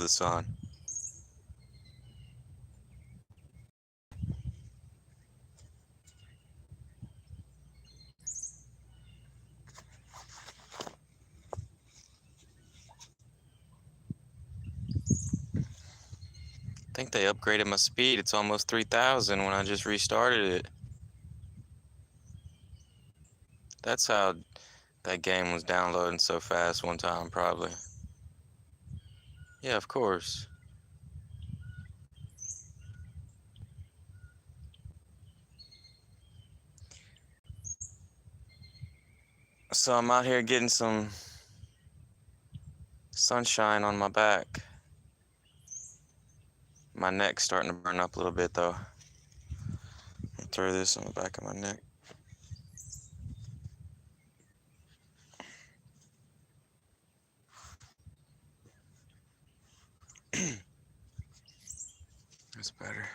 the sun. I think they upgraded my speed. It's almost 3,000 when I just restarted it. That's how that game was downloading so fast one time, probably. Yeah, of course. So I'm out here getting some sunshine on my back. My neck's starting to burn up a little bit though. I'll throw this on the back of my neck. That's better.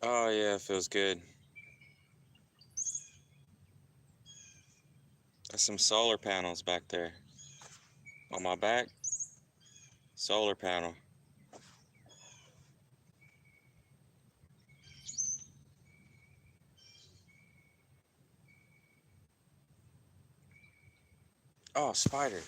Oh yeah, it feels good. There's some solar panels back there. On my back, solar panel. Oh, spider.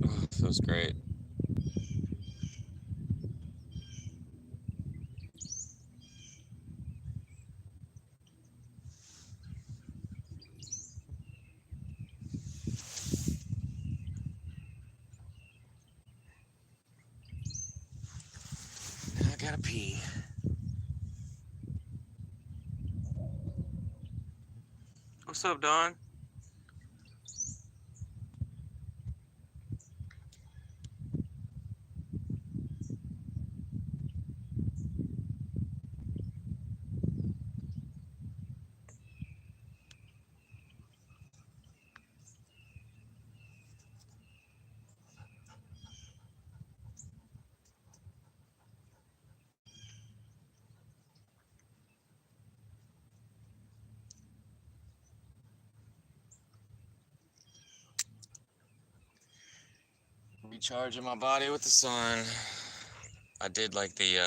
Oh, it feels great. Now I gotta pee. What's up, Don? Recharging my body with the sun. I did like the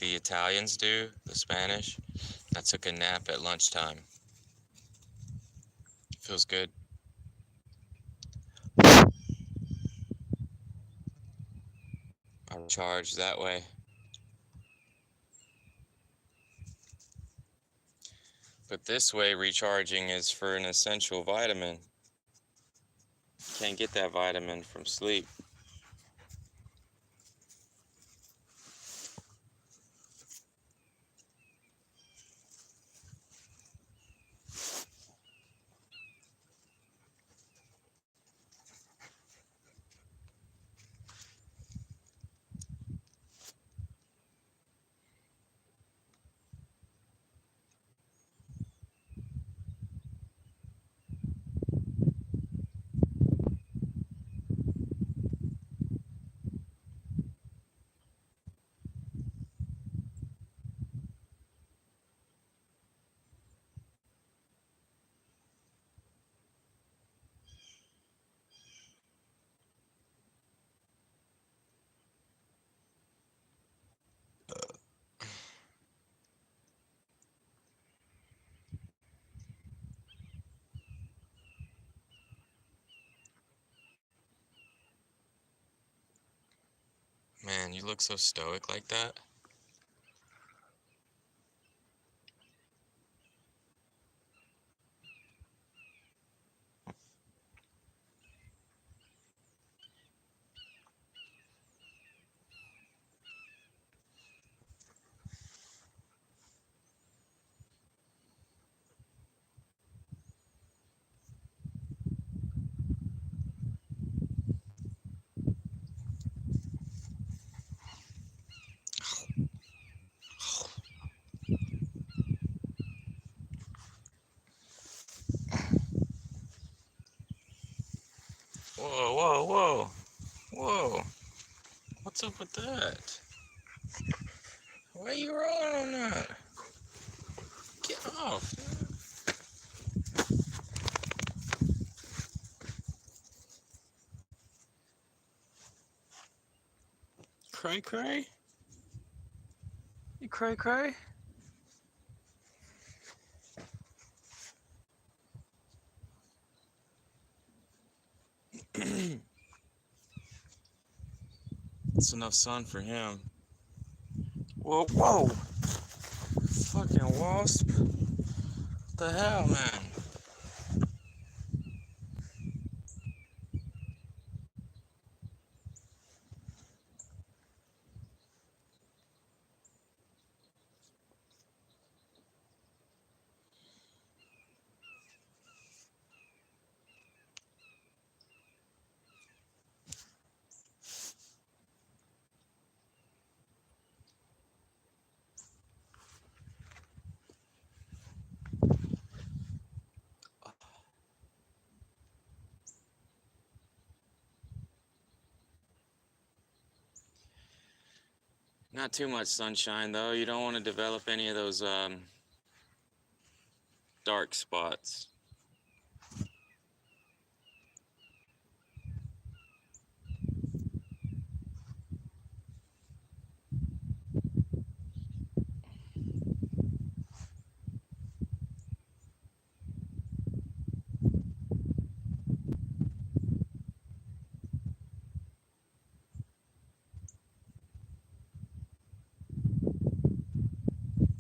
Italians do, the Spanish. I took a nap at lunchtime. Feels good. I recharge that way. But this way, recharging is for an essential vitamin. Can't get that vitamin from sleep. Man, you look so stoic like that. Whoa, whoa, whoa, whoa. What's up with that? Why are you rolling on that? Get off. Cray cray? You cray cray? It's enough sun for him. Whoa, whoa! Fucking wasp. What the hell, man? Not too much sunshine, though. You don't want to develop any of those dark spots.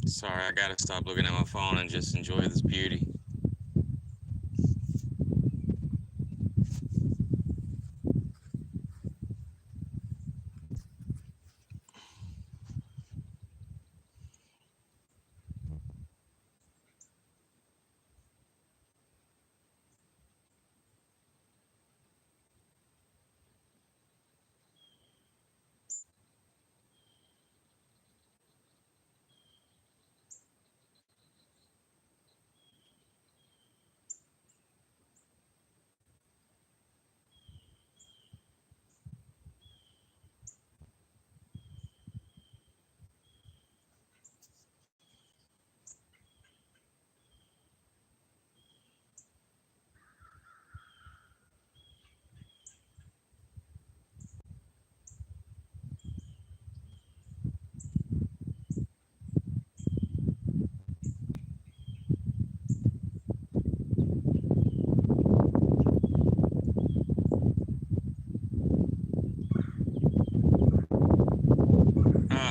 Sorry, I gotta stop looking at my phone and just enjoy this beauty.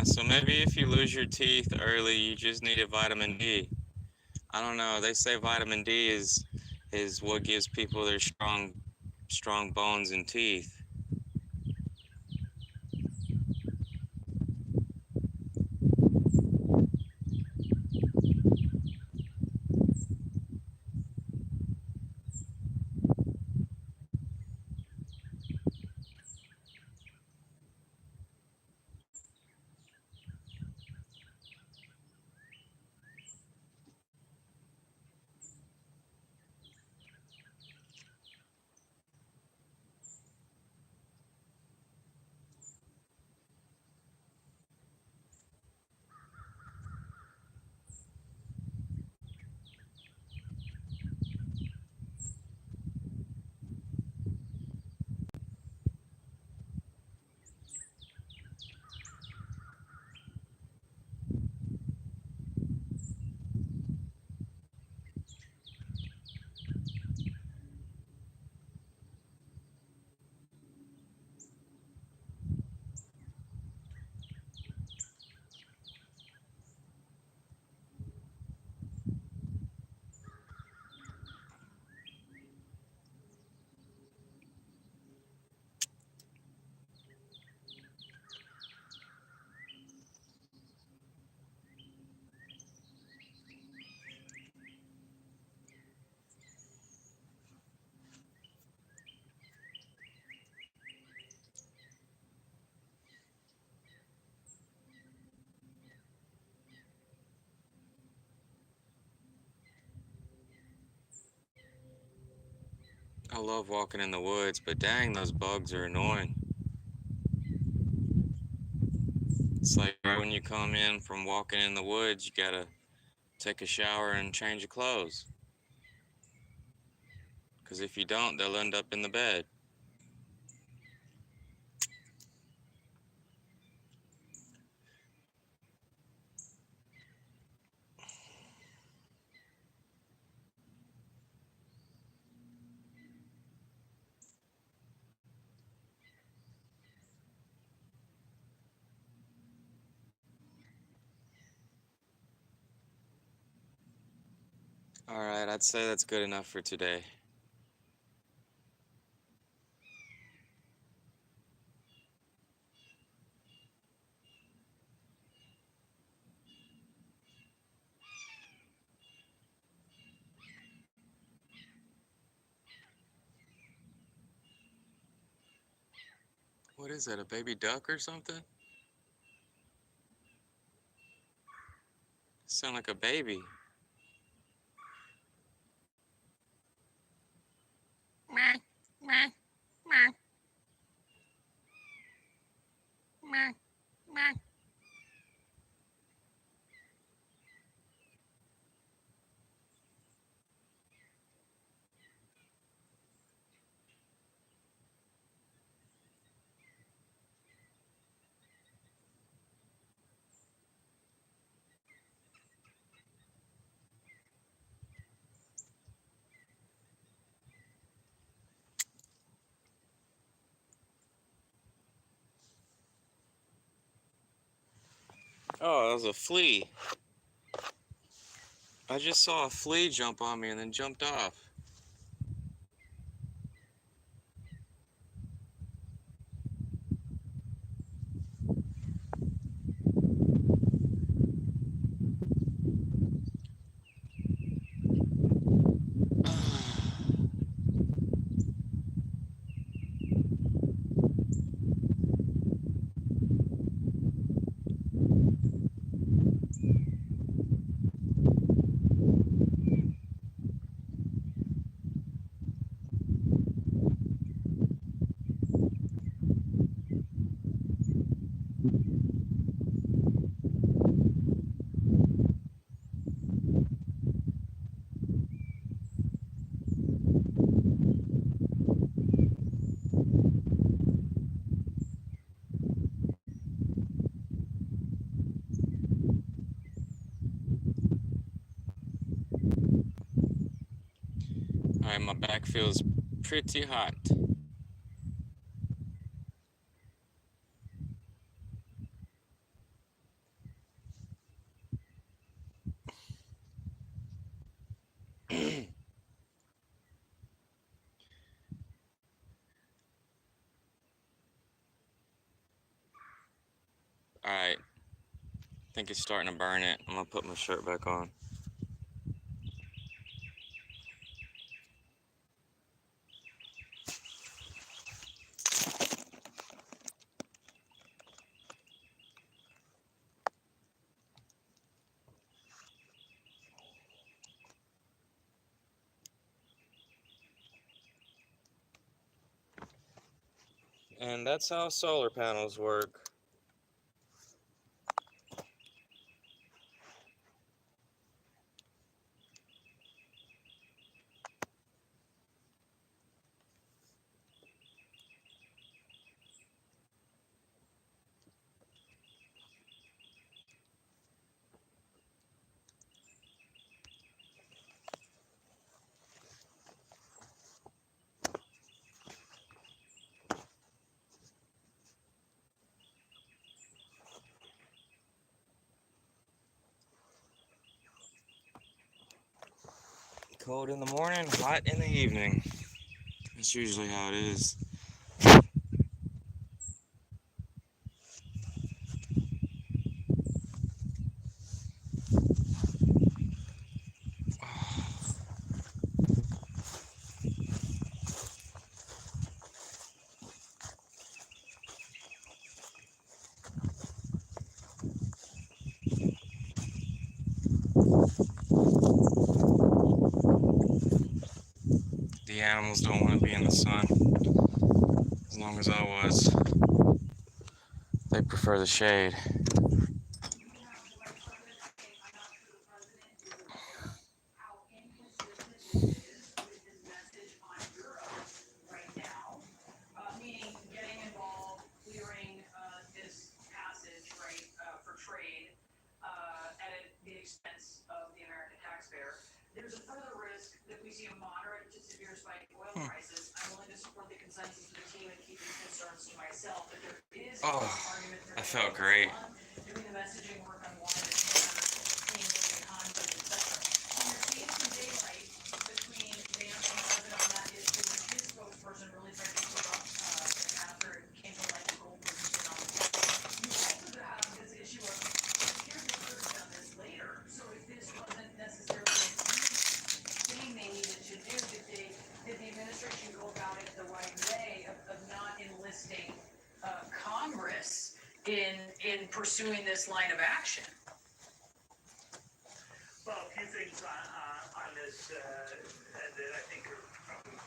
So maybe if you lose your teeth early, you just need a vitamin D. I don't know. They say vitamin D is what gives people their strong bones and teeth. I love walking in the woods, but dang, those bugs are annoying. It's like right when you come in from walking in the woods, you gotta take a shower and change your clothes. Because if you don't, they'll end up in the bed. Alright, I'd say that's good enough for today. What is that, a baby duck or something? Sound like a baby. Meh, meh, meh, meh, meh. Oh, that was a flea. I just saw a flea jump on me and then jumped off. Alright, my back feels pretty hot. Alright, I think it's starting to burn it. I'm gonna put my shirt back on. And that's how solar panels work. Cold in the morning, hot in the evening. That's usually how it is. The animals don't want to be in the sun as long as I was. They prefer the shade. Oh, I felt great. In pursuing this line of action. Well, a few things on this that I think are probably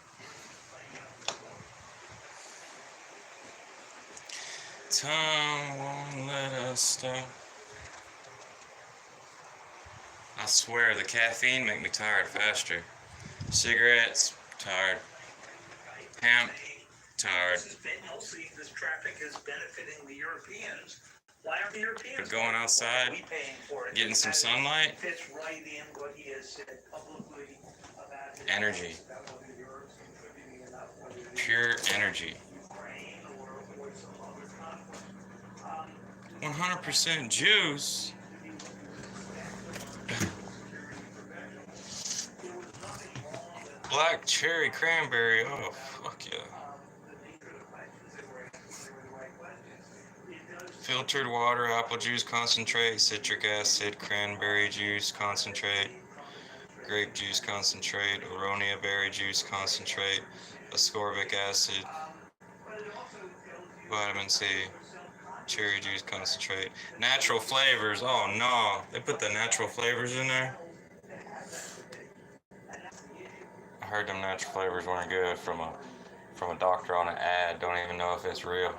Time won't let us stop. I swear, the caffeine make me tired faster. Cigarettes, tired. Hemp, tired. This traffic is benefiting the Europeans. Why aren't the Europeans? But going outside, getting some sunlight, fits right in what he has said publicly about energy, pure energy. 100% juice. Black cherry cranberry. Oh, fuck yeah. Filtered water, apple juice concentrate, citric acid, cranberry juice concentrate, grape juice concentrate, aronia berry juice concentrate, ascorbic acid, vitamin C, cherry juice concentrate, natural flavors. Oh no, they put the natural flavors in there. I heard them natural flavors weren't good from a doctor on an ad. Don't even know if it's real.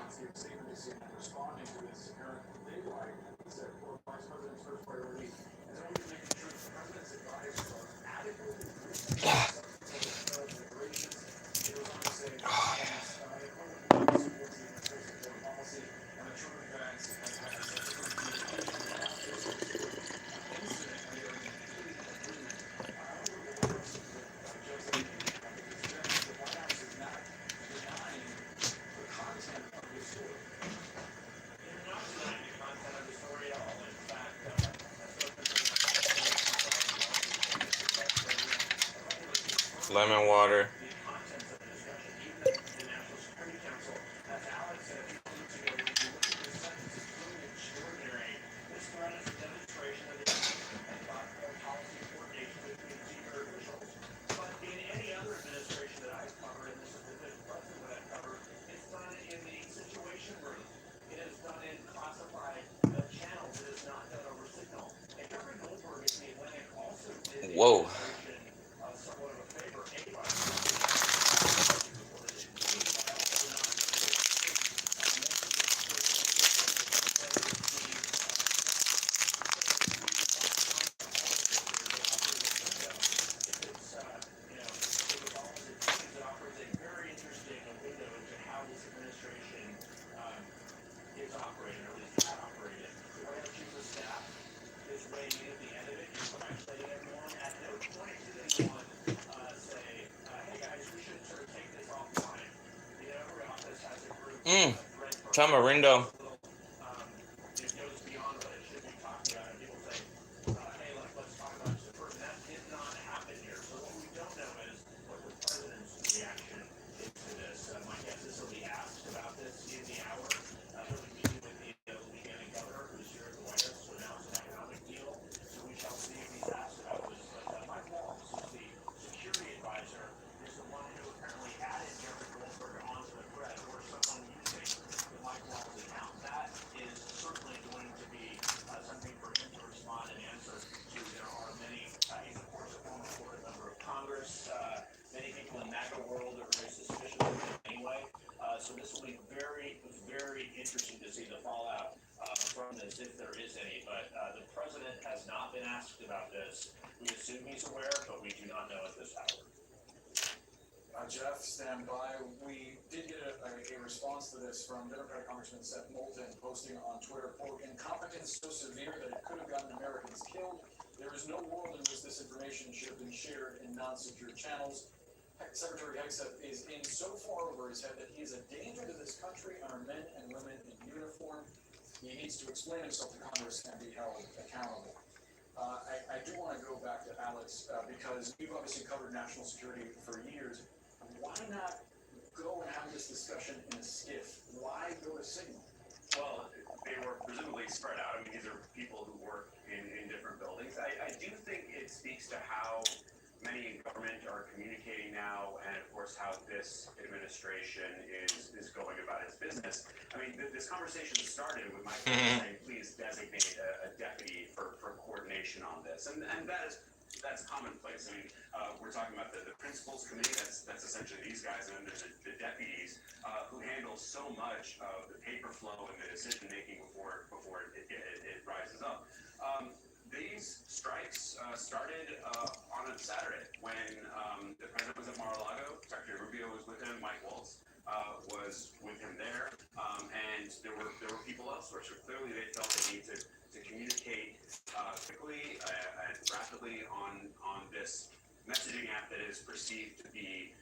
Lemon water. Whoa. Tamarindo. about this. We assume he's aware, but we do not know at this hour. Jeff, stand by. We did get a response to this from Democratic Congressman Seth Moulton posting on Twitter, quote, incompetence so severe that it could have gotten Americans killed. There is no world in which this information should have been shared in non-secure channels. Secretary Hegseth is in so far over his head that he is a danger to this country and our men and women in uniform. He needs to explain himself to Congress and be held accountable. I do want to go back to Alex because you've obviously covered national security for years. Why not go and have this discussion in a skiff? Why go to Signal? Well, they were presumably spread out. I mean, these are people who work in different buildings. I do think it speaks to how many in government are communicating now, and of course how this administration is going about its business. I mean, this conversation started with Mike saying, please designate a deputy for coordination on this, and that's commonplace. I mean, we're talking about the principals committee. That's essentially these guys, and then there's the deputies who handle so much of the paper flow and the decision making before it rises up. These strikes started on a Saturday when the president was at Mar-a-Lago. Secretary Rubio was with him. Mike Waltz was with him there, and there were people elsewhere. So clearly, they felt they need to communicate quickly and rapidly on this messaging app that is perceived to be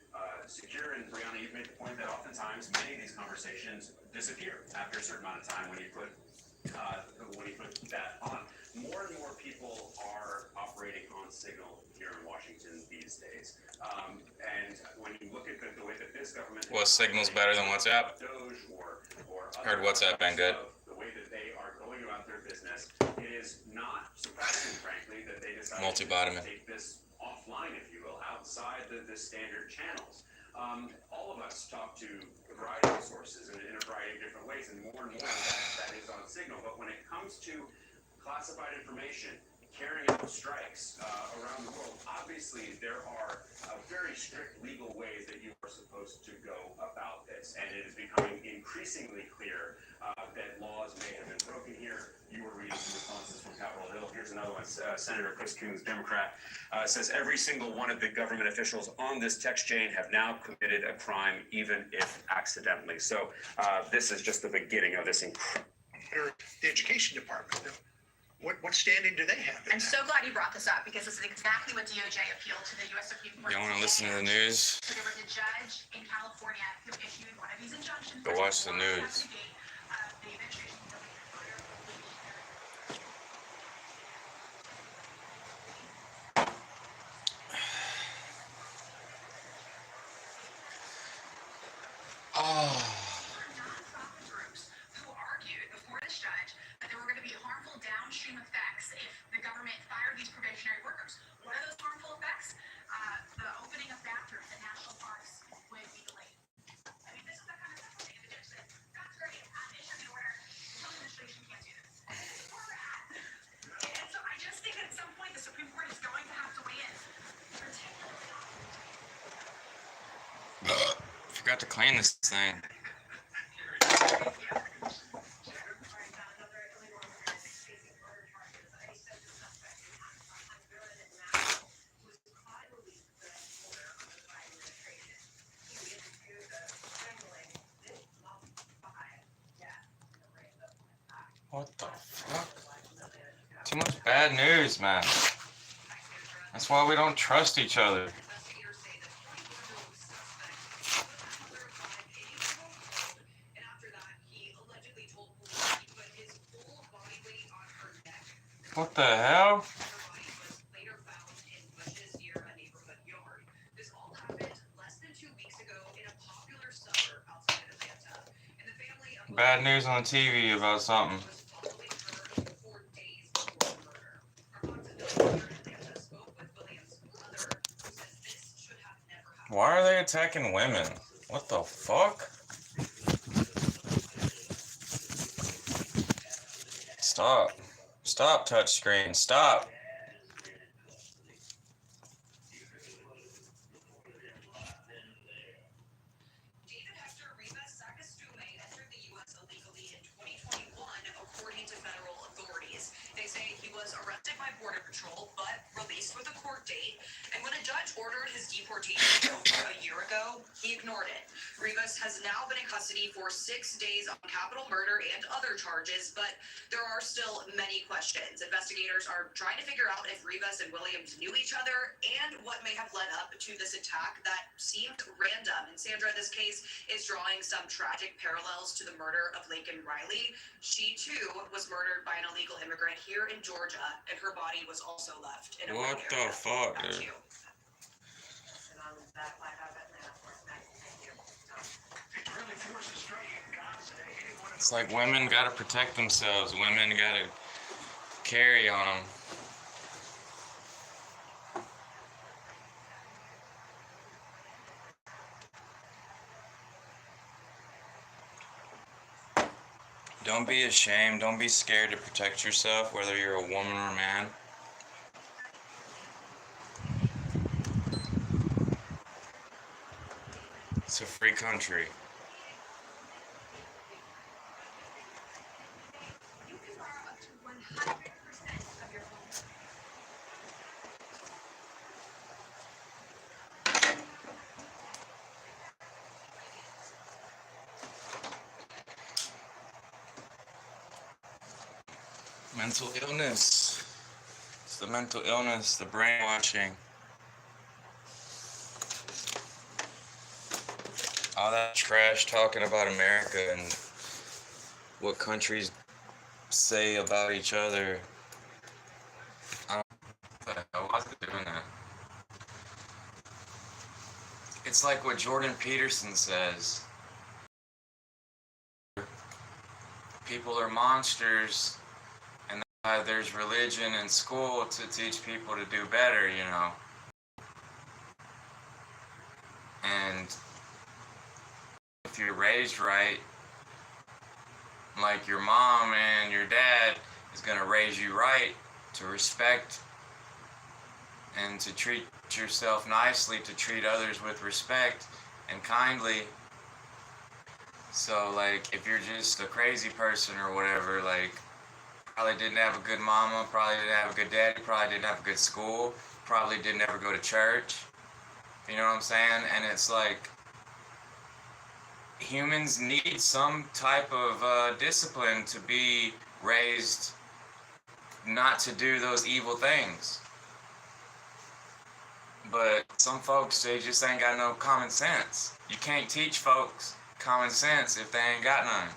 secure. And Brianna, you've made the point that oftentimes many of these conversations disappear after a certain amount of time when you put that on. More and more people are operating on Signal here in Washington these days. And when you look at the way that this government... Well, Signal's better than WhatsApp. Doge or Heard WhatsApp been good. The way that they are going about their business, it is not surprising, frankly, that they decided Multivitamin. to take this offline, if you will, outside the standard channels. All of us talk to a variety of sources in a variety of different ways, and more that is on Signal. But when it comes to classified information, carrying out strikes around the world, obviously there are very strict legal ways that you are supposed to go about this, and it is becoming increasingly clear that laws may have been broken here. You were reading some responses from Capitol Hill. Here's another one. Senator Chris Coons, Democrat, says every single one of the government officials on this text chain have now committed a crime, even if accidentally. So this is just the beginning of this The education department. What standing do they have? I'm so glad you brought this up because this is exactly what DOJ appealed to the U.S. Supreme Court. You want to listen to the news? So there was a judge in California who issued one of these injunctions. Go watch the news. Nonprofit groups who argued before this judge that there were going to be harmful downstream effects if the government fired these probationary workers. What are those harmful effects? The opening of bathrooms in national parks would be delayed. I mean, this is the kind of stuff the judge said, that's great, I'm issuing an order. The administration can't do this. This is where we're at. And so I just think at some point the Supreme Court is going to have to weigh in. Particularly on Forgot to clean this thing. What the fuck? Too much bad news, man. That's why we don't trust each other. What the hell? Bad news on the TV about something. Why are they attacking women? What the fuck? Stop. Stop, touchscreen. Stop. David Hector Rivas Sagastume entered the U.S. illegally in 2021, according to federal authorities. They say he was arrested by Border Patrol, deportation a year ago, he ignored it. Rivas has now been in custody for 6 days on capital murder and other charges, but there are still many questions. Investigators are trying to figure out if Rivas and Williams knew each other and what may have led up to this attack that seemed random. And Sandra, this case is drawing some tragic parallels to the murder of Laken Riley. She too was murdered by an illegal immigrant here in Georgia, and her body was also left in a What wooded the area. fuck, Back to dude? you. And on that, I have Atlanta for thank you. Israeli forces striking Gaza, hitting one of It's like women gotta protect themselves. Women gotta carry on them. Don't be ashamed. Don't be scared to protect yourself, whether you're a woman or a man. It's a free country. You can borrow up to 100% of your home. Mental illness. It's the mental illness, the brainwashing. All that trash talking about America and what countries say about each other. Why is it doing that? It's like what Jordan Peterson says. People are monsters, and there's religion in school to teach people to do better, you know. And if you're raised right, like your mom and your dad is gonna raise you right to respect and to treat yourself nicely, to treat others with respect and kindly. So like if you're just a crazy person or whatever, like probably didn't have a good mama, probably didn't have a good daddy, probably didn't have a good school, probably didn't ever go to church, you know what I'm saying? And it's like humans need some type of discipline to be raised not to do those evil things. But some folks, they just ain't got no common sense. You can't teach folks common sense if they ain't got none.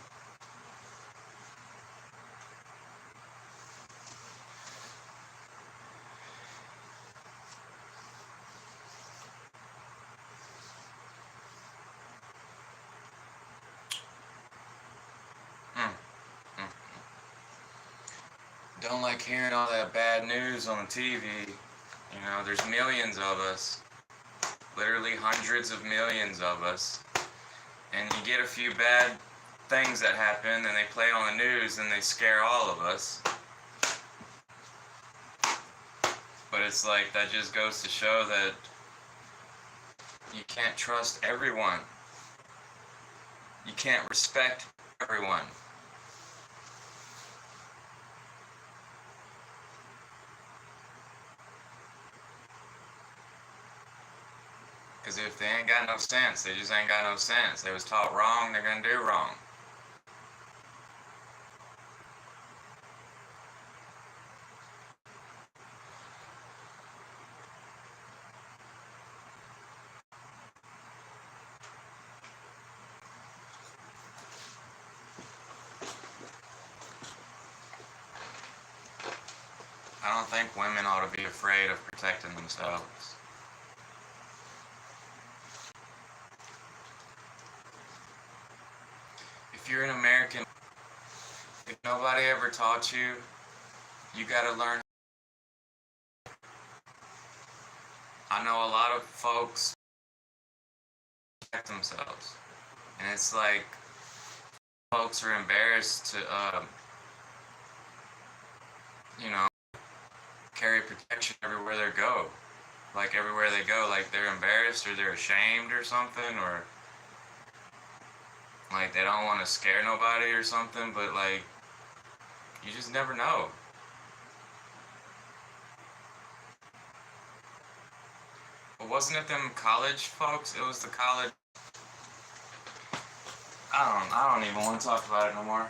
Don't like hearing all that bad news on the TV. You know, there's millions of us. Literally hundreds of millions of us. And you get a few bad things that happen and they play on the news and they scare all of us. But it's like, that just goes to show that you can't trust everyone. You can't respect everyone. Because if they ain't got no sense, they just ain't got no sense. They was taught wrong, they're gonna do wrong. I don't think women ought to be afraid of protecting themselves. If you're an American, if nobody ever taught you, you gotta learn. I know a lot of folks protect themselves, and it's like folks are embarrassed to, you know, carry protection everywhere they go. Like everywhere they go, like they're embarrassed or they're ashamed or something, or like they don't want to scare nobody or something, but like you just never know. Wasn't it them college folks? It was the college. I don't even want to talk about it no more.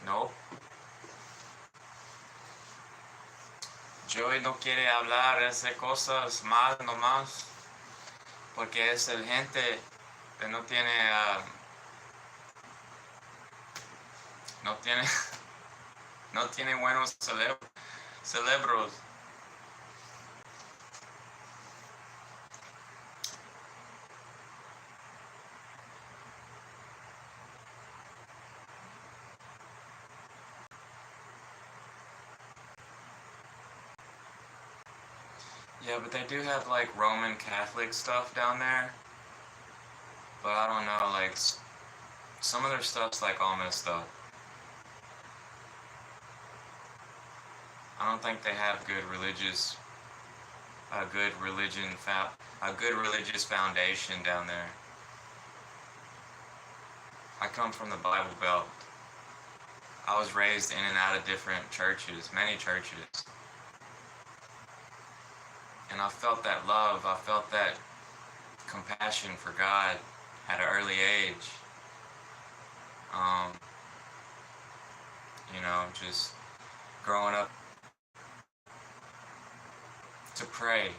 No. Joey no quiere hablar de cosas mal nomás porque es el gente que no tiene no tiene no tiene buenos cerebros. Yeah, but they do have like Roman Catholic stuff down there. But I don't know, like some of their stuff's like all messed up. I don't think they have a good religious foundation down there. I come from the Bible Belt. I was raised in and out of different churches, many churches. And I felt that love, I felt that compassion for God at an early age. You know, just growing up to pray.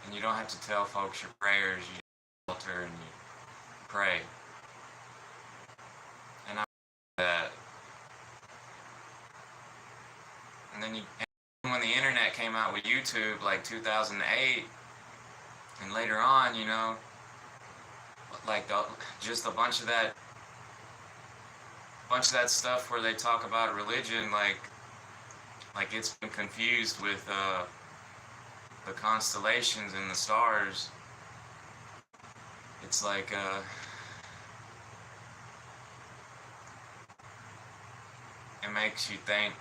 And you don't have to tell folks your prayers, you altar and you pray. And I that. And then when the internet came out with YouTube, like 2008, and later on, you know, like just a bunch of that stuff where they talk about religion, like it's been confused with the constellations and the stars. It's like it makes you think.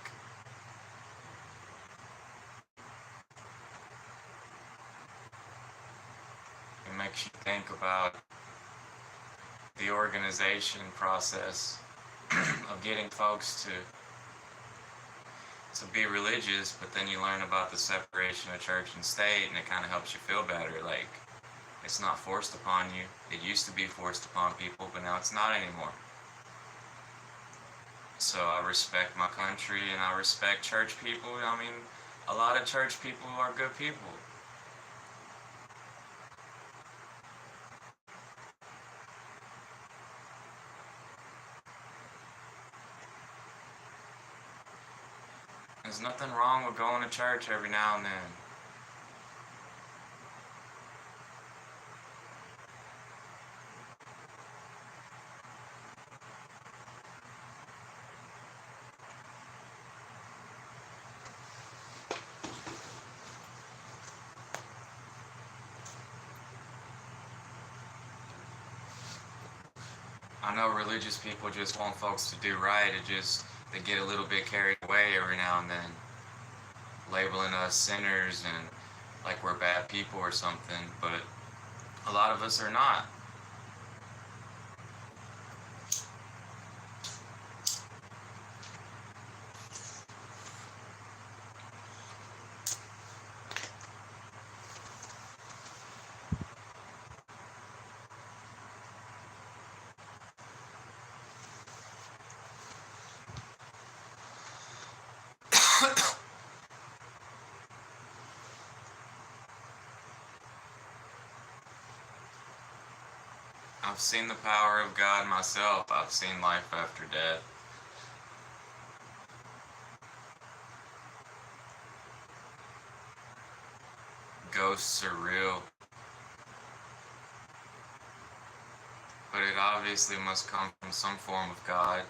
It makes you think about the organization process of getting folks to be religious, but then you learn about the separation of church and state, and it kind of helps you feel better. Like, it's not forced upon you. It used to be forced upon people, but now it's not anymore. So I respect my country, and I respect church people. I mean, a lot of church people are good people. There's nothing wrong with going to church every now and then. I know religious people just want folks to do right. They get a little bit carried away every now and then, labeling us sinners and like we're bad people or something, but a lot of us are not. I've seen the power of God myself. I've seen life after death. Ghosts are real. But it obviously must come from some form of God.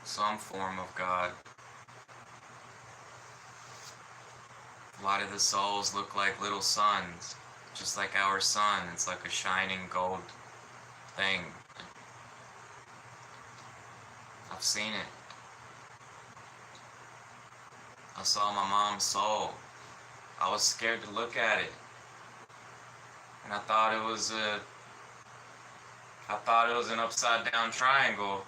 Some form of God. A lot of the souls look like little suns. Just like our sun, it's like a shining gold thing. I've seen it. I saw my mom's soul. I was scared to look at it. And I thought it was an upside down triangle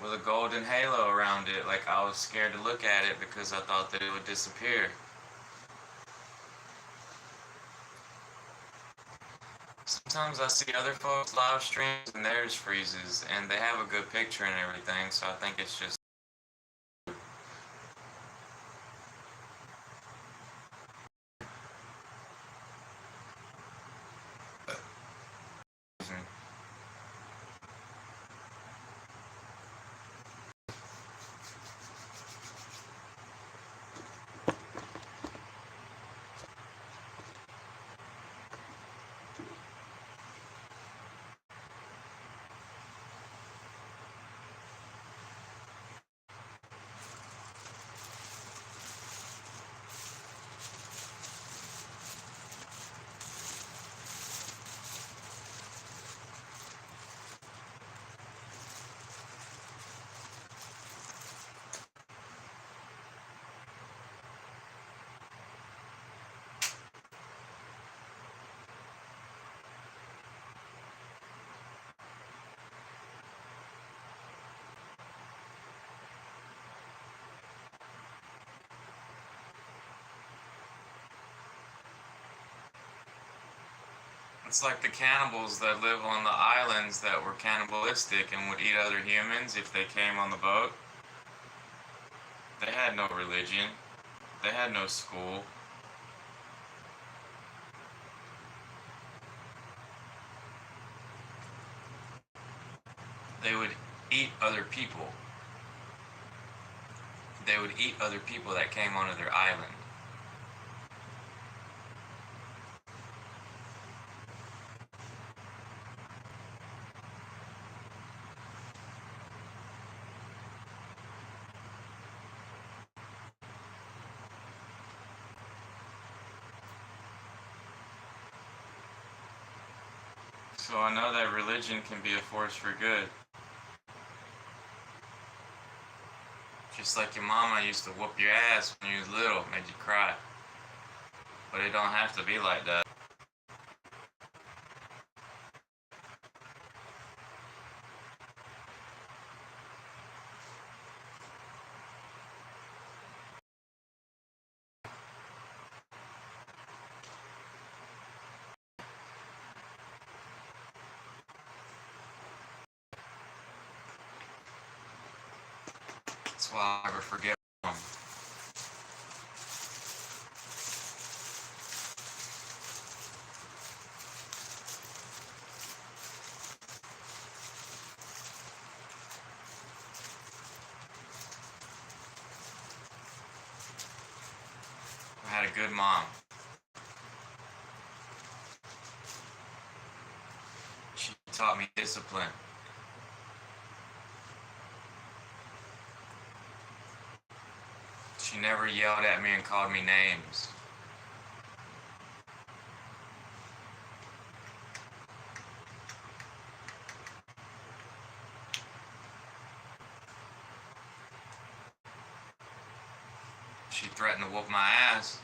with a golden halo around it. Like, I was scared to look at it because I thought that it would disappear. Sometimes I see other folks' live streams and theirs freezes, and they have a good picture and everything, so I think it's just. It's like the cannibals that live on the islands that were cannibalistic and would eat other humans if they came on the boat. They had no religion. They had no school. They would eat other people. They would eat other people that came onto their island. So I know that religion can be a force for good. Just like your mama used to whoop your ass when you was little, made you cry. But it don't have to be like that. That's why I'll never forget them. I had a good mom. She taught me discipline. She never yelled at me and called me names. She threatened to whoop my ass.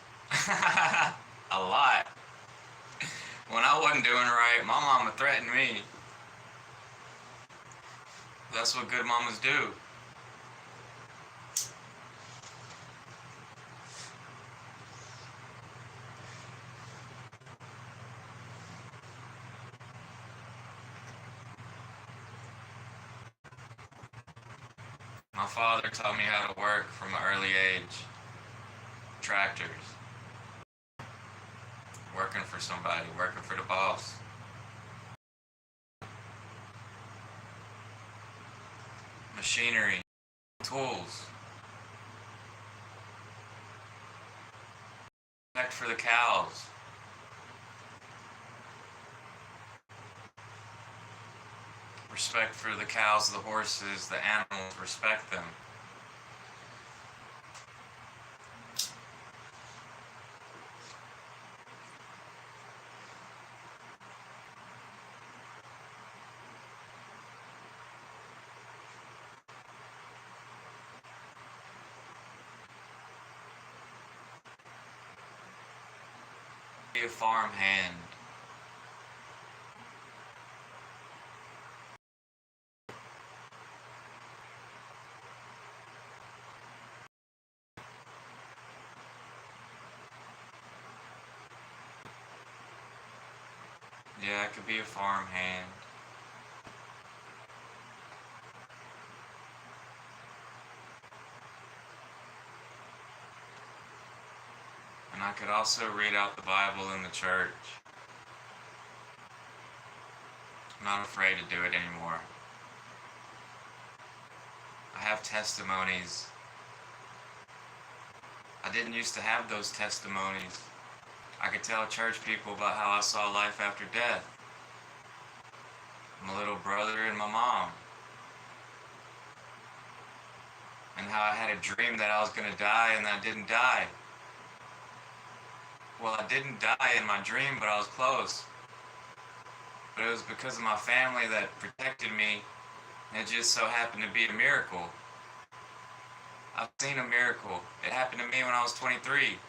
A lot. When I wasn't doing right, my mama threatened me. That's what good mamas do. My father taught me how to work from an early age. Tractors. Working for somebody, working for the boss. Machinery, tools. Respect for the cows. Respect for the cows, the horses, the animals, respect them. be a farmhand. Yeah, I could be a farmhand. And I could also read out the Bible in the church. I'm not afraid to do it anymore. I have testimonies. I didn't used to have those testimonies. I could tell church people about how I saw life after death. My little brother and my mom. And how I had a dream that I was going to die and I didn't die. Well, I didn't die in my dream, but I was close. But it was because of my family that protected me, and it just so happened to be a miracle. I've seen a miracle. It happened to me when I was 23.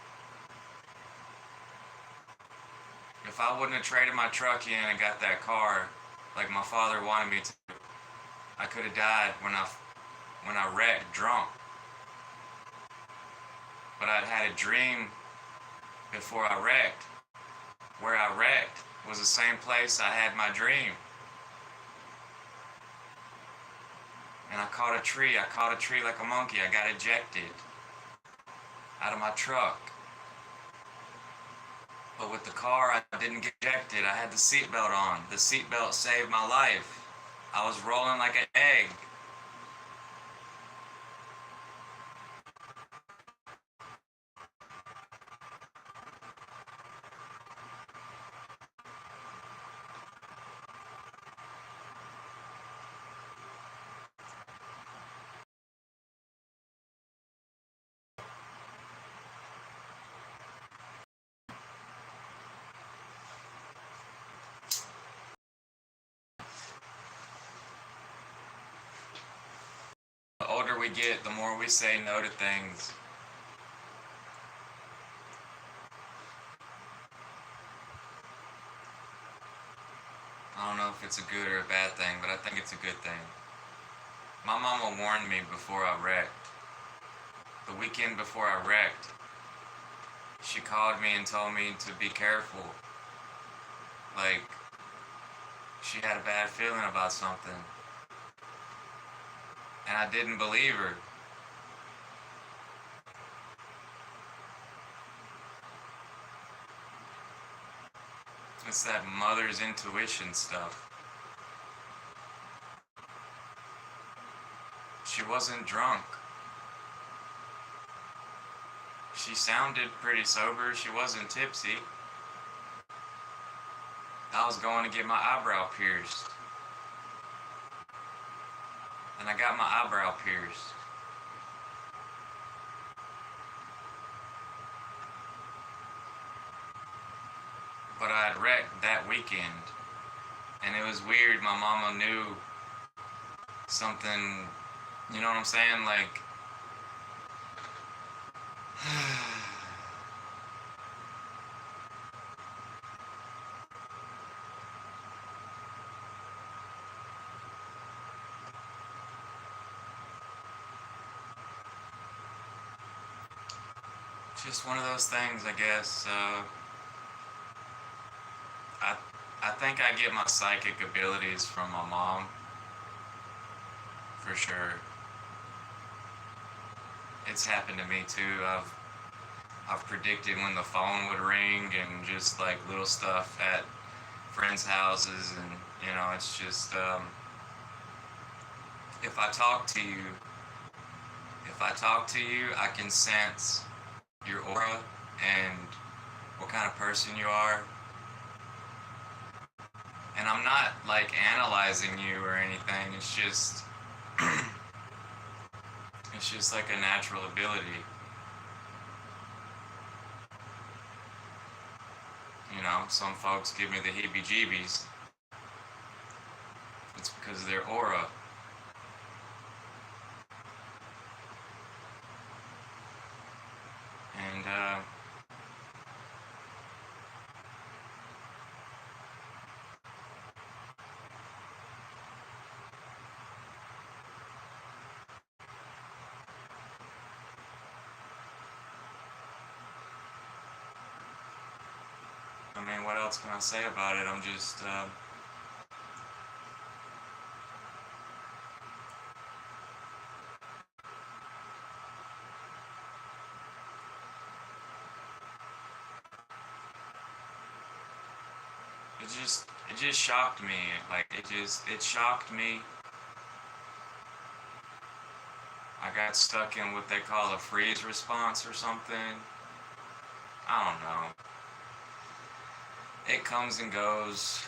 If I wouldn't have traded my truck in and got that car, like my father wanted me to, I could have died when I wrecked drunk. But I'd had a dream before I wrecked. Where I wrecked was the same place I had my dream. And I caught a tree like a monkey. I got ejected out of my truck. But with the car, I didn't get ejected. I had the seatbelt on. The seatbelt saved my life. I was rolling like an egg. The older we get, the more we say no to things. I don't know if it's a good or a bad thing, but I think it's a good thing. My mama warned me before I wrecked. The weekend before I wrecked, she called me and told me to be careful. Like, she had a bad feeling about something. And I didn't believe her. It's that mother's intuition stuff. She wasn't drunk. She sounded pretty sober. She wasn't tipsy. I was going to get my eyebrow pierced. And I got my eyebrow pierced. But I had wrecked that weekend. And it was weird. My mama knew something, you know what I'm saying? Like, just one of those things, I guess. I think I get my psychic abilities from my mom, for sure. It's happened to me too. I've predicted when the phone would ring and just like little stuff at friends' houses, and you know, it's just if I talk to you, I can sense your aura and what kind of person you are. And I'm not like analyzing you or anything. It's just it's just like a natural ability. You know, some folks give me the heebie-jeebies. It's because of their aura. And mean, what else can I say about it? I'm just, it just shocked me. Like, it shocked me. I got stuck in what they call a freeze response or something. I don't know. It comes and goes.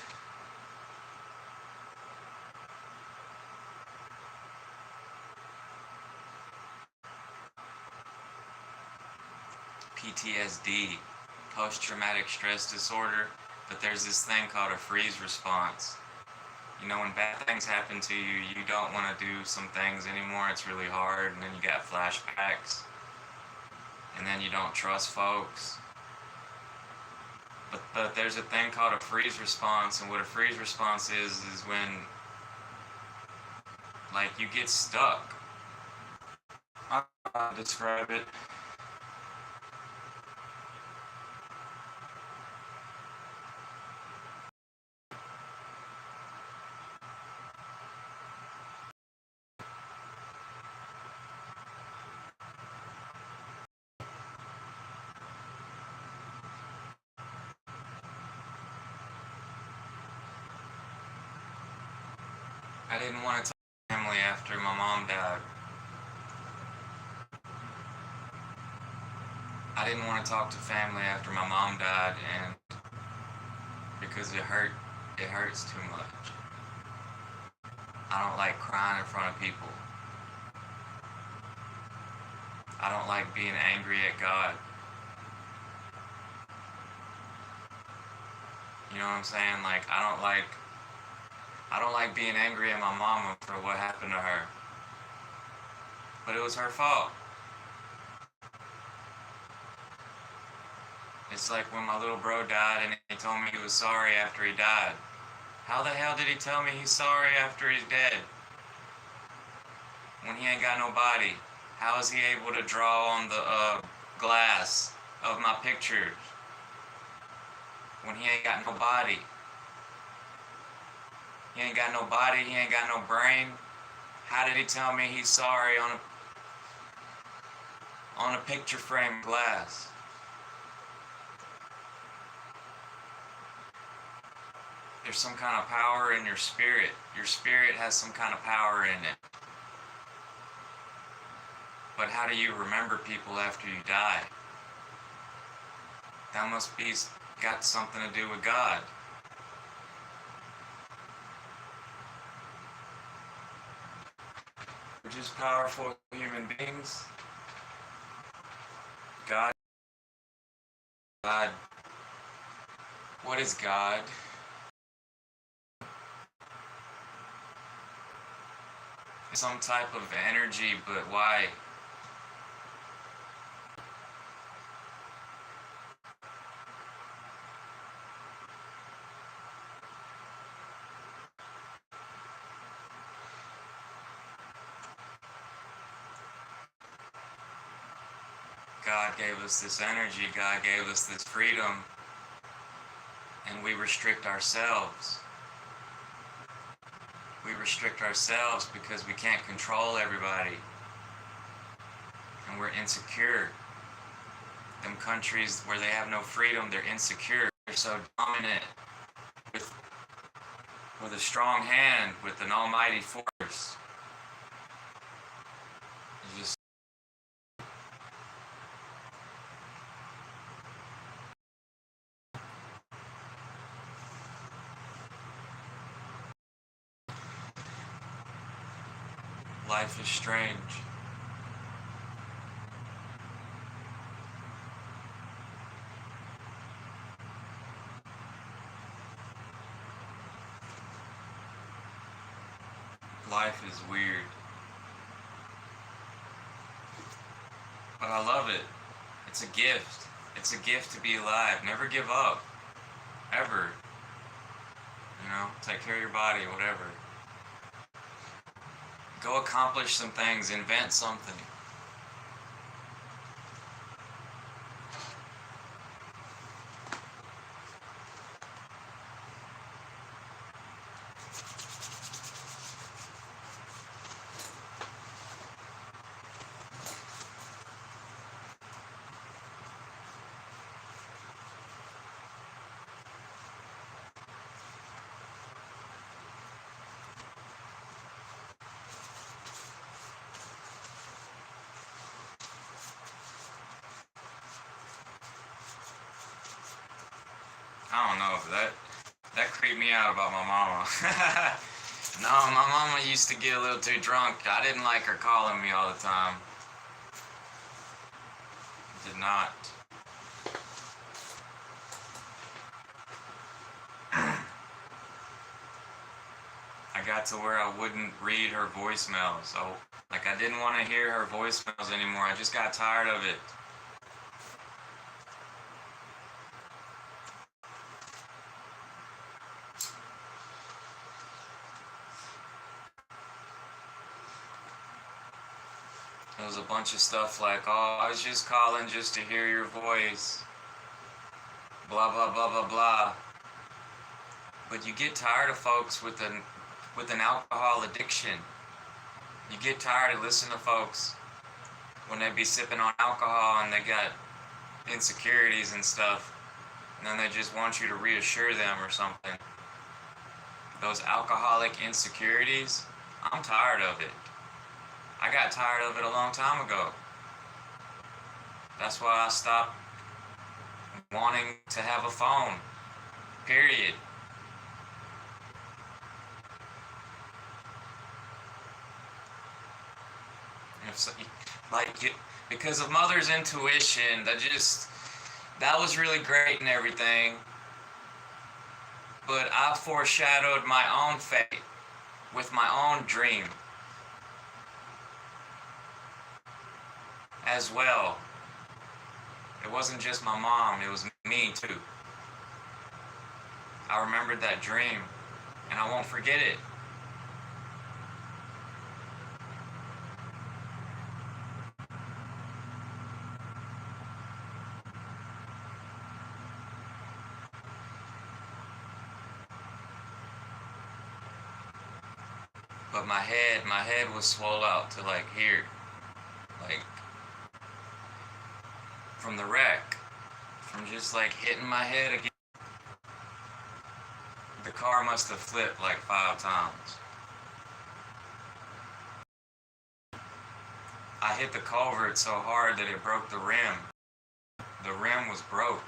PTSD, post-traumatic stress disorder, but there's this thing called a freeze response. You know, when bad things happen to you, you don't want to do some things anymore. It's really hard, and then you got flashbacks, and then you don't trust folks. But there's a thing called a freeze response, and what a freeze response is when, like, you get stuck. I'll describe it. I didn't want to talk to family after my mom died. I didn't want to talk to family after my mom died, and because it hurts too much. I don't like crying in front of people. I don't like being angry at God. You know what I'm saying? Like, I don't like being angry at my mama for what happened to her. But it was her fault. It's like when my little bro died and he told me he was sorry after he died. How the hell did he tell me he's sorry after he's dead? When he ain't got no body. How is he able to draw on the glass of my pictures? When he ain't got no body. He ain't got no body, he ain't got no brain. How did he tell me he's sorry on a picture frame glass? There's some kind of power in your spirit. Your spirit has some kind of power in it. But how do you remember people after you die? That must be got something to do with God. We're just powerful human beings. God. What is God? Some type of energy, but why? God gave us this energy, God gave us this freedom, and we restrict ourselves. We restrict ourselves because we can't control everybody. And we're insecure. Them countries where they have no freedom, they're insecure. They're so dominant with a strong hand, with an almighty force. It's just life is strange. Life is weird. But I love it. It's a gift. It's a gift to be alive. Never give up. Ever. You know, take care of your body, whatever. Go accomplish some things. Invent something. I don't know, but that creeped me out about my mama. No, my mama used to get a little too drunk. I didn't like her calling me all the time. Did not. I got to where I wouldn't read her voicemails. So, like, I didn't want to hear her voicemails anymore. I just got tired of it. There was a bunch of stuff like, oh, I was just calling just to hear your voice. Blah, blah, blah, blah, blah. But you get tired of folks with an alcohol addiction. You get tired of listening to folks when they be sipping on alcohol and they got insecurities and stuff. And then they just want you to reassure them or something. Those alcoholic insecurities, I'm tired of it. I got tired of it a long time ago. That's why I stopped wanting to have a phone. Period. Because of Mother's intuition, that was really great and everything. But I foreshadowed my own fate with my own dream as well. It wasn't just my mom, it was me too. I remembered that dream and I won't forget it. But my head was swole out to like here. Like from the wreck. From just like hitting my head again. The car must have flipped like 5 times. I hit the culvert so hard that it broke the rim. The rim was broke.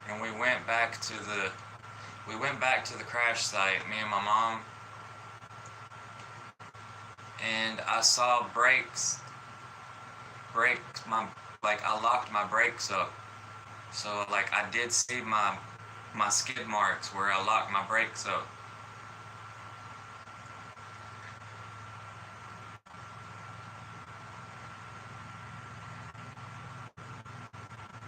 And we went back to the crash site, me and my mom. And I saw brakes, I locked my brakes up. So like I did see my skid marks where I locked my brakes up.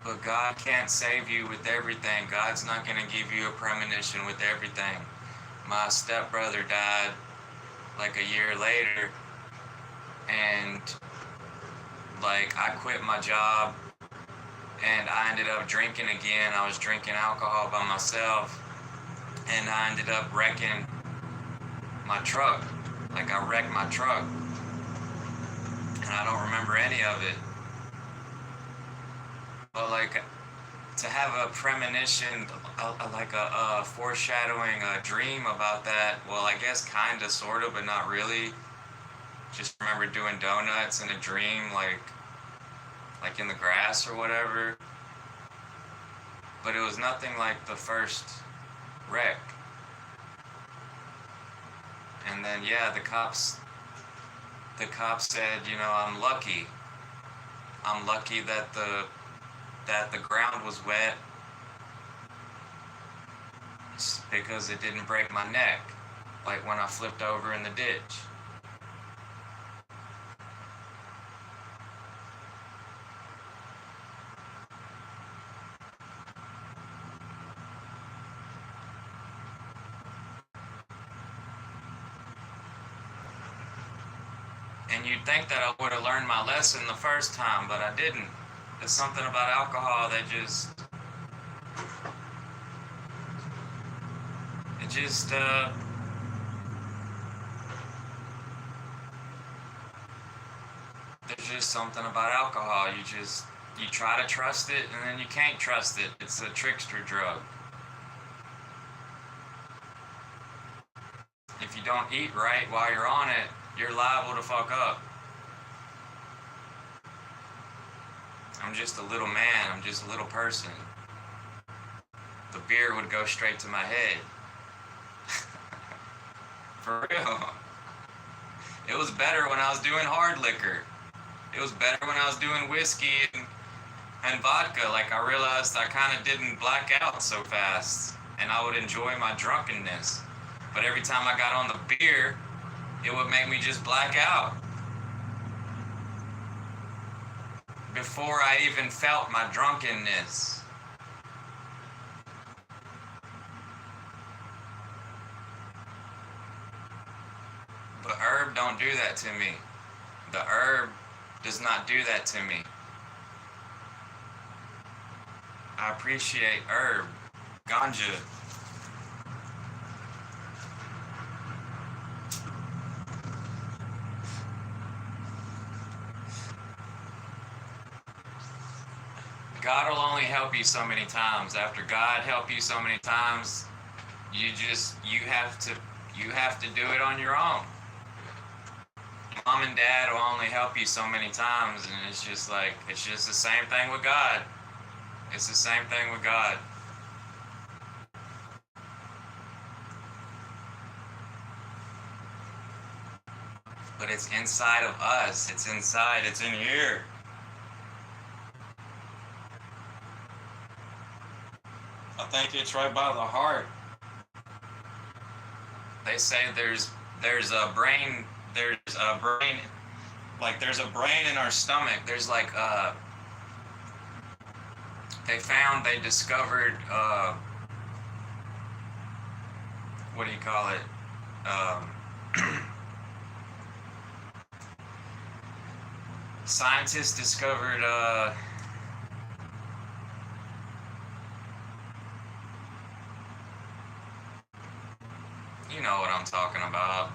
But God can't save you with everything. God's not going to give you a premonition with everything. My stepbrother died like a year later, and like I quit my job and I ended up drinking again. I was drinking alcohol by myself and I ended up wrecking my truck. Like I wrecked my truck and I don't remember any of it. But like to have a premonition, like a foreshadowing, a dream about that, well, I guess kind of, sort of, but not really. Just remember doing donuts in a dream, like in the grass or whatever. But it was nothing like the first wreck. And then, yeah, the cops said, you know, I'm lucky that the ground was wet because it didn't break my neck, like when I flipped over in the ditch. And you'd think that I would have learned my lesson the first time, but I didn't. There's something about alcohol that there's just something about alcohol. You try to trust it and then you can't trust it. It's a trickster drug. If you don't eat right while you're on it, you're liable to fuck up. I'm just a little man. I'm just a little person. The beer would go straight to my head. For real. It was better when I was doing hard liquor. It was better when I was doing whiskey and vodka. Like, I realized I kind of didn't black out so fast, and I would enjoy my drunkenness. But every time I got on the beer, it would make me just black out. Before I even felt my drunkenness. But herb don't do that to me. The herb does not do that to me. I appreciate herb, ganja. God will only help you so many times. After God help you so many times, you have to do it on your own. Mom and dad will only help you so many times, and it's just the same thing with God. It's the same thing with God. But it's inside of us. It's in here. I think it's right by the heart. They say there's a brain, like there's a brain in our stomach. There's like they discovered what do you call it? Scientists discovered you know what I'm talking about.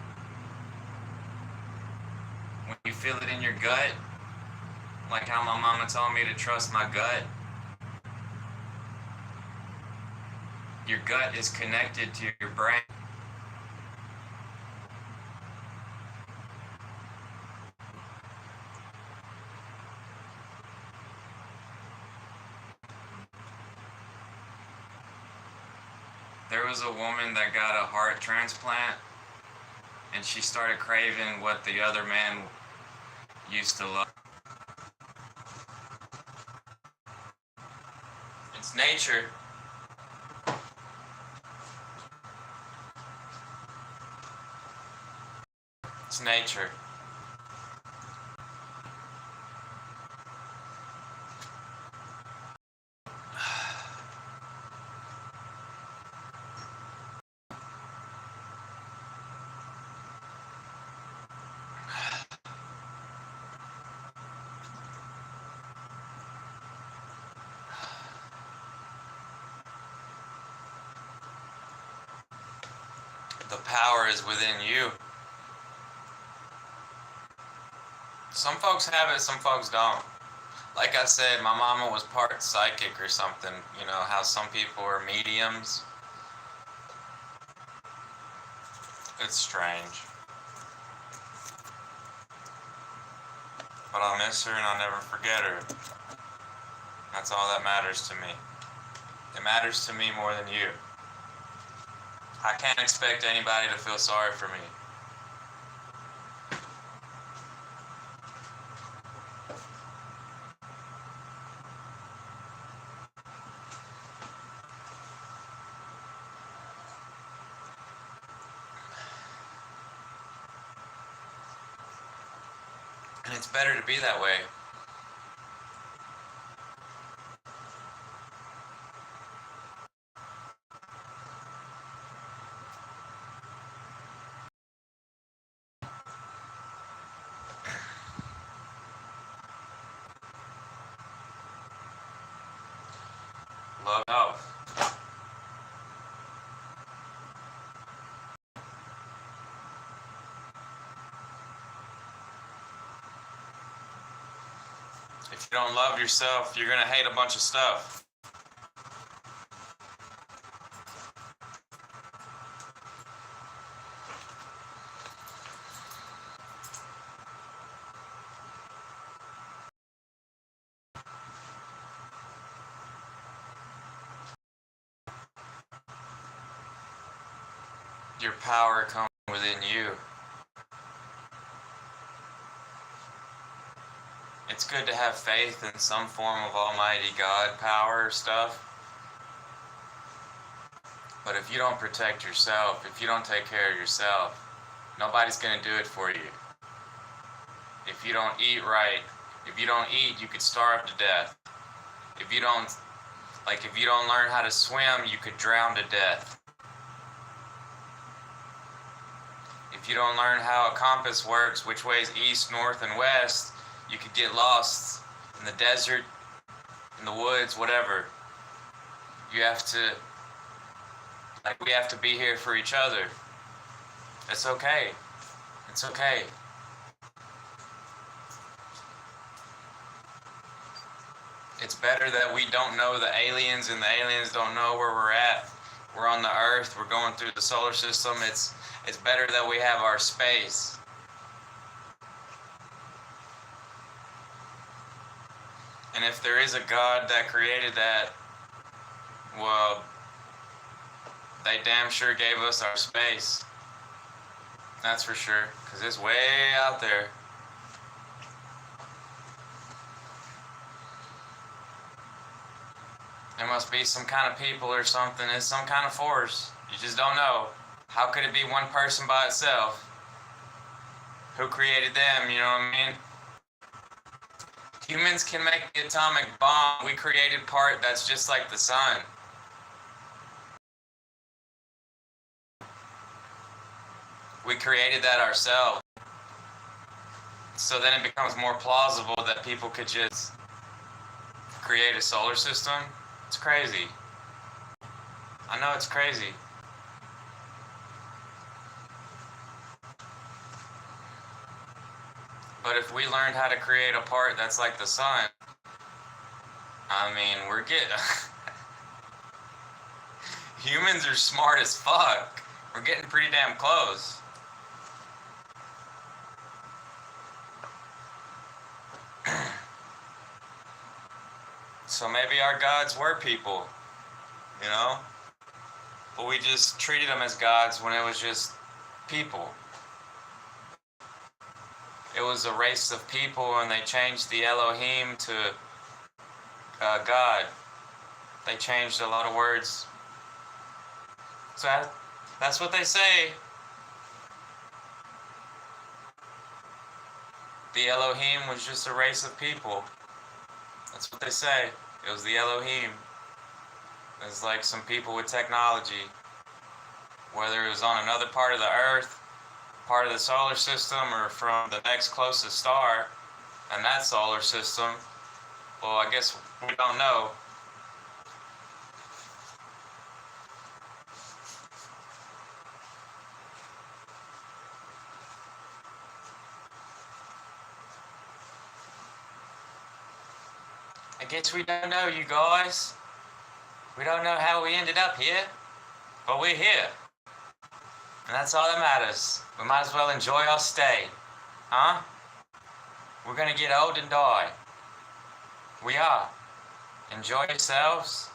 When you feel it in your gut, like how my mama told me to trust my gut. Your gut is connected to your brain. There was a woman that got a heart transplant, and she started craving what the other man used to love. It's nature. It's nature. The power is within you. Some folks have it, some folks don't. Like I said, my mama was part psychic or something. You know how some people are mediums? It's strange. But I'll miss her and I'll never forget her. That's all that matters to me. It matters to me more than you. I can't expect anybody to feel sorry for me. And it's better to be that way. Love health. If you don't love yourself, you're gonna hate a bunch of stuff. your power comes within you. It's good to have faith in some form of Almighty God power stuff. But if you don't protect yourself, if you don't take care of yourself, nobody's going to do it for you. If you don't eat right, if you don't eat, you could starve to death. If you don't learn how to swim, you could drown to death. If you don't learn how a compass works, which way is east, north, and west, you could get lost in the desert, in the woods, whatever. You have to, we have to be here for each other. It's okay. It's okay. It's better that we don't know the aliens and the aliens don't know where we're at. We're on the earth. We're going through the solar system. It's better that we have our space. And if there is a God that created that, well, they damn sure gave us our space. That's for sure, because it's way out there. There must be some kind of people or something. It's some kind of force. You just don't know. How could it be one person by itself? Who created them, you know what I mean? Humans can make the atomic bomb. We created part that's just like the sun. We created that ourselves. So then it becomes more plausible that people could just create a solar system. It's crazy. I know it's crazy. But if we learned how to create a part that's like the sun, I mean, we're getting... Humans are smart as fuck. We're getting pretty damn close. So maybe our gods were people, you know? But we just treated them as gods when it was just people. It was a race of people and they changed the Elohim to God. They changed a lot of words. So that's what they say. The Elohim was just a race of people. That's what they say. It was the Elohim. It was like some people with technology. Whether it was on another part of the earth, part of the solar system, or from the next closest star, and that solar system, well, I guess we don't know. I guess we don't know, you guys. We don't know how we ended up here, but we're here. And that's all that matters. We might as well enjoy our stay. Huh? We're gonna get old and die. We are. Enjoy yourselves.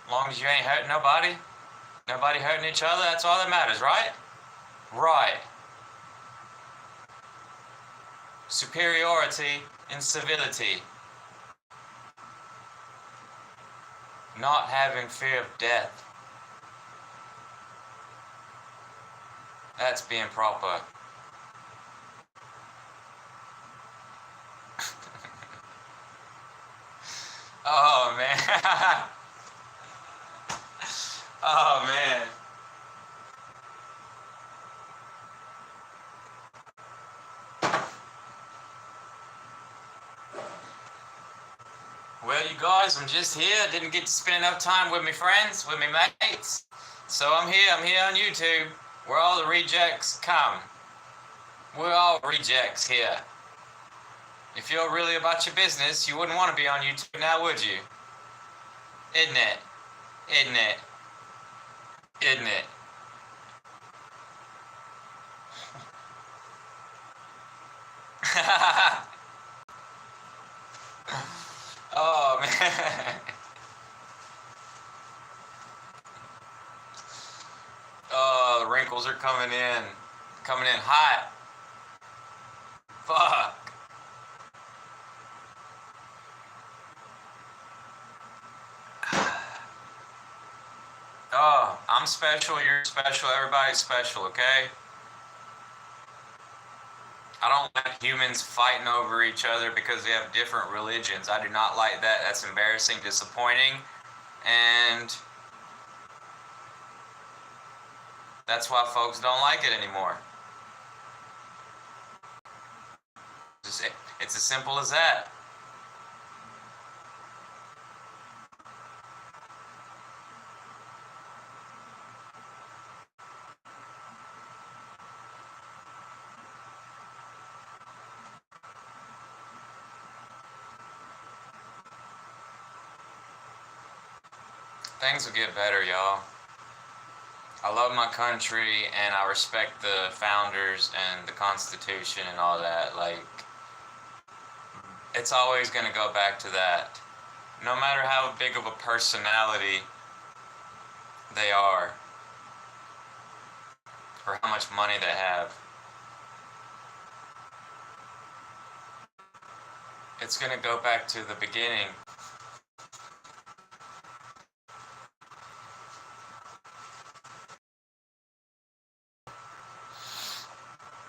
As long as you ain't hurting nobody. Nobody hurting each other, that's all that matters, right? Right. Superiority in civility. Not having fear of death. That's being proper. Oh, man. Oh, man. Well, you guys, I'm just here. Didn't get to spend enough time with my friends, with my mates. So I'm here on YouTube, where all the rejects come. We're all rejects here. If you're really about your business, you wouldn't want to be on YouTube now, would you? Isn't it? Isn't it? Isn't it? Oh, man. articles are coming in hot. Fuck. Oh, I'm special, you're special, everybody's special, okay? I don't like humans fighting over each other because they have different religions. I do not like that. That's embarrassing, disappointing, and that's why folks don't like it anymore. It's as simple as that. Things will get better, y'all. I love my country and I respect the founders and the Constitution and all that. Like, it's always going to go back to that. No matter how big of a personality they are or how much money they have, it's going to go back to the beginning.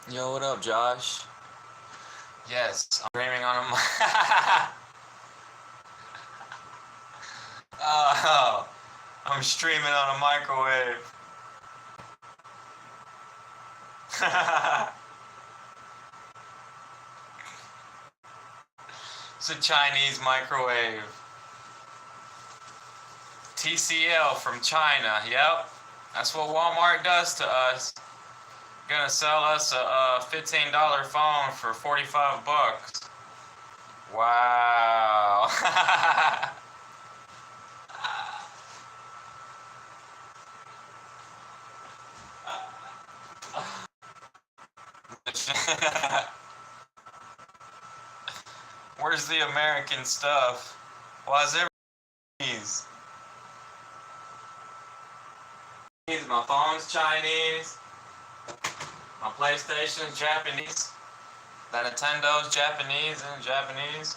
Yo, what up, Josh? Yes, I'm streaming on a oh, I'm streaming on a microwave. It's a Chinese microwave. TCL from China. Yep, that's what Walmart does to us. Gonna sell us a $15 phone for 45 bucks. Wow. Where's the American stuff? Why is everything Chinese? My phone's Chinese. My PlayStation's Japanese. That Nintendo's Japanese and Japanese.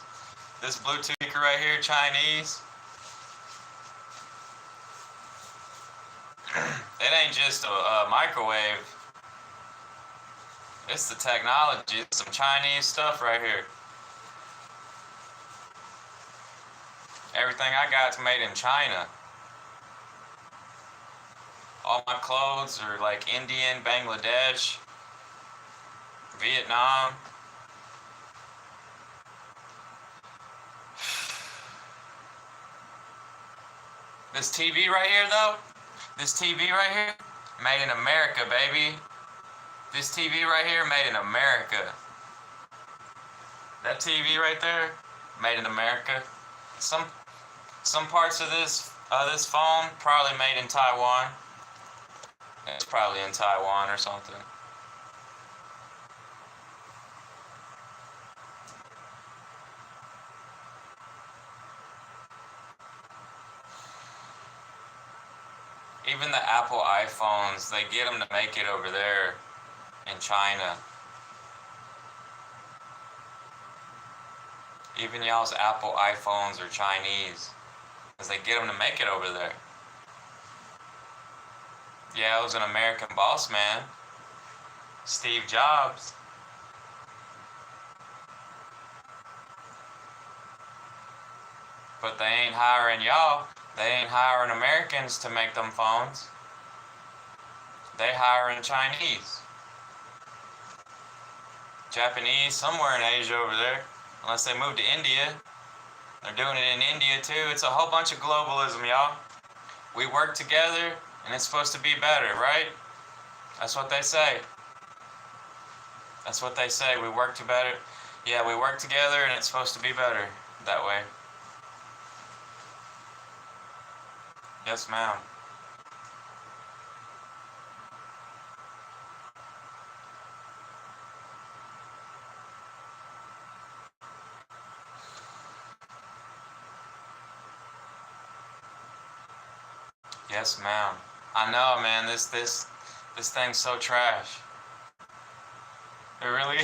This Bluetooth speaker right here, Chinese. It ain't just a microwave. It's the technology. It's some Chinese stuff right here. Everything I got's made in China. All my clothes are like Indian, Bangladesh, Vietnam. This TV right here, though, this TV right here, made in America, baby. This TV right here, made in America. That TV right there, made in America. Some parts of this phone probably made in Taiwan. It's probably in Taiwan or something. Even the Apple iPhones, they get them to make it over there in China. Even y'all's Apple iPhones are Chinese, because they get them to make it over there. Yeah, it was an American boss man, Steve Jobs. But they ain't hiring y'all. They ain't hiring Americans to make them phones. They hiring Chinese. Japanese, somewhere in Asia over there. Unless they moved to India. They're doing it in India too. It's a whole bunch of globalism, y'all. We work together and it's supposed to be better, right? That's what they say. That's what they say. We work together. Yeah, we work together and it's supposed to be better that way. Yes, ma'am. Yes, ma'am. I know, man. This This thing's so trash. It really.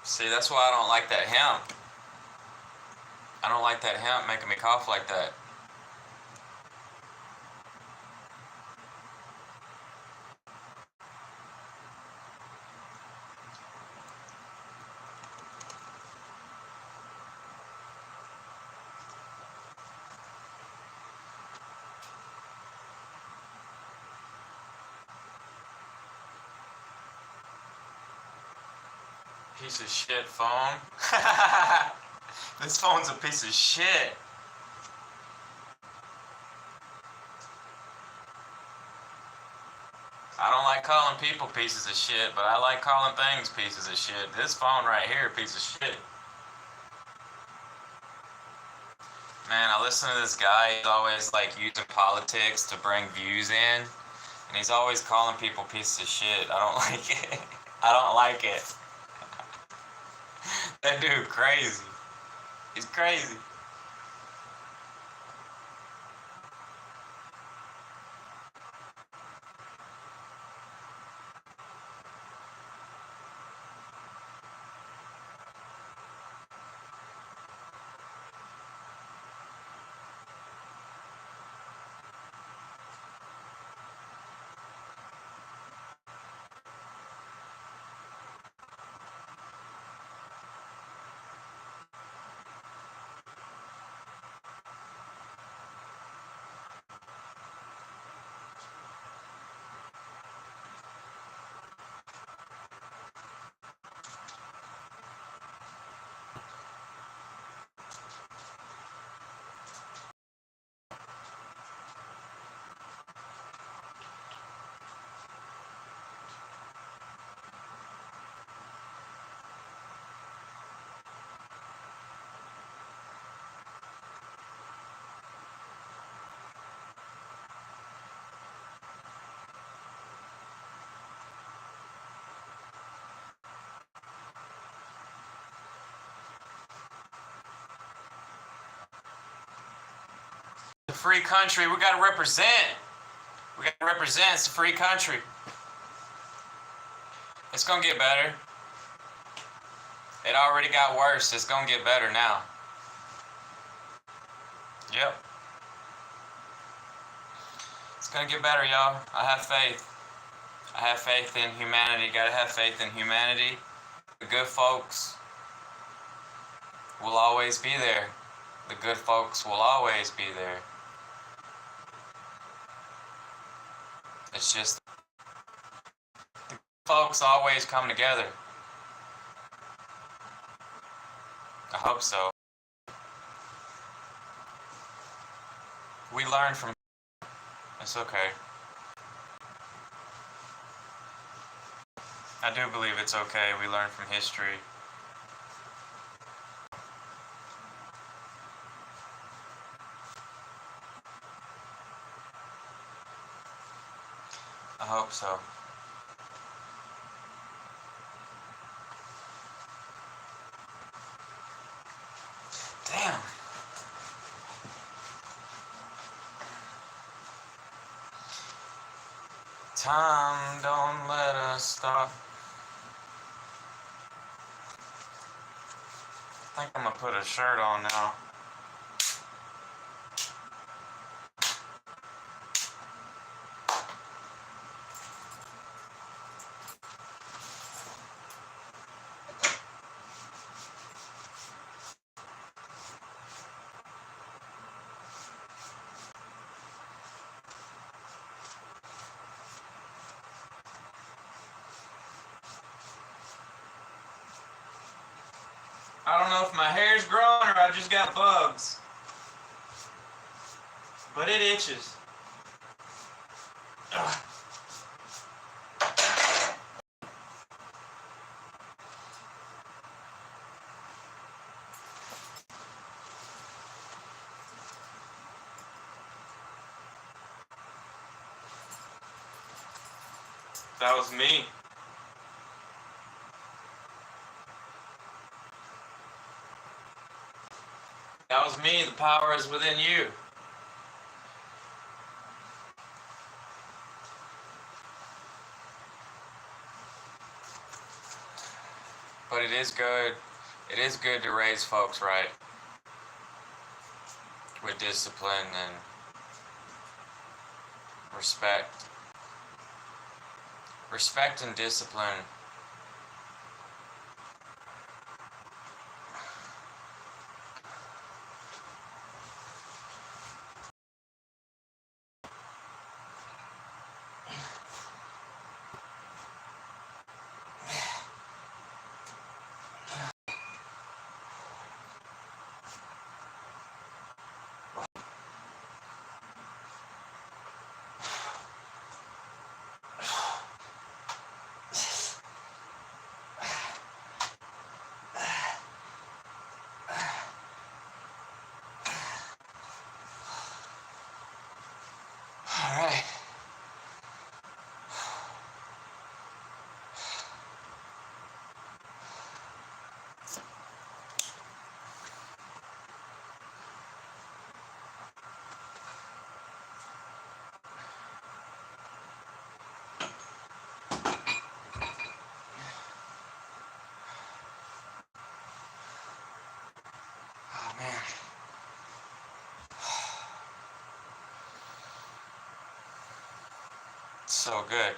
See, that's why I don't like that hemp. I don't like that hemp making me cough like that. Piece of shit phone. This phone's a piece of shit. I don't like calling people pieces of shit, but I like calling things pieces of shit. This phone right here, piece of shit. Man, I listen to this guy. He's always like using politics to bring views in, and he's always calling people pieces of shit. I don't like it. I don't like it. That dude crazy. He's crazy. The free country, we gotta represent. We gotta represent. It's a free country. It's gonna get better. It already got worse. It's gonna get better now. Yep. It's gonna get better, y'all. I have faith. I have faith in humanity. Gotta have faith in humanity. The good folks will always be there. The good folks will always be there. It's just the good folks always come together. I hope so. We learn from. It's okay. I do believe it's okay. We learn from history. I hope so. Damn. Time don't let us stop. I think I'm gonna put a shirt on now. I don't know if my hair's growing or I just got bugs, but it itches. Ugh. That was me. That was me. The power is within you. But it is good. It is good to raise folks right with discipline and respect. Respect and discipline. All right. Oh man. So good.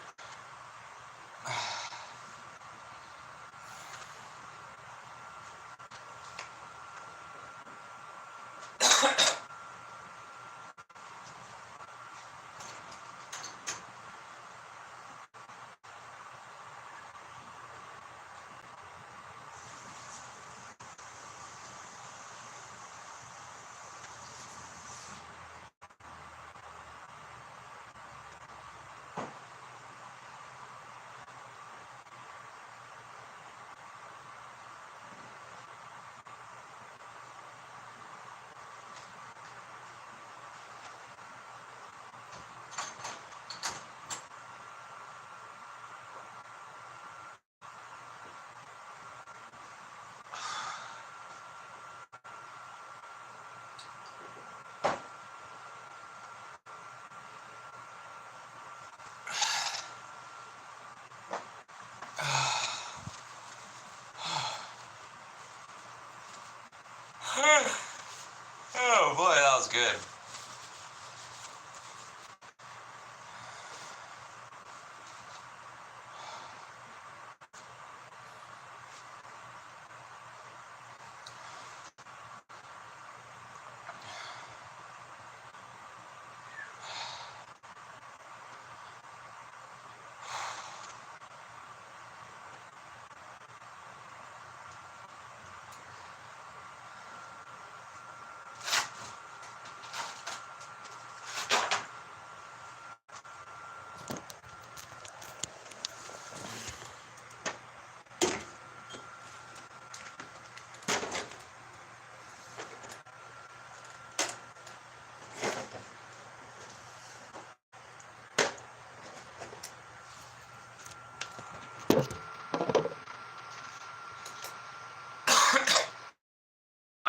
Oh boy, that was good.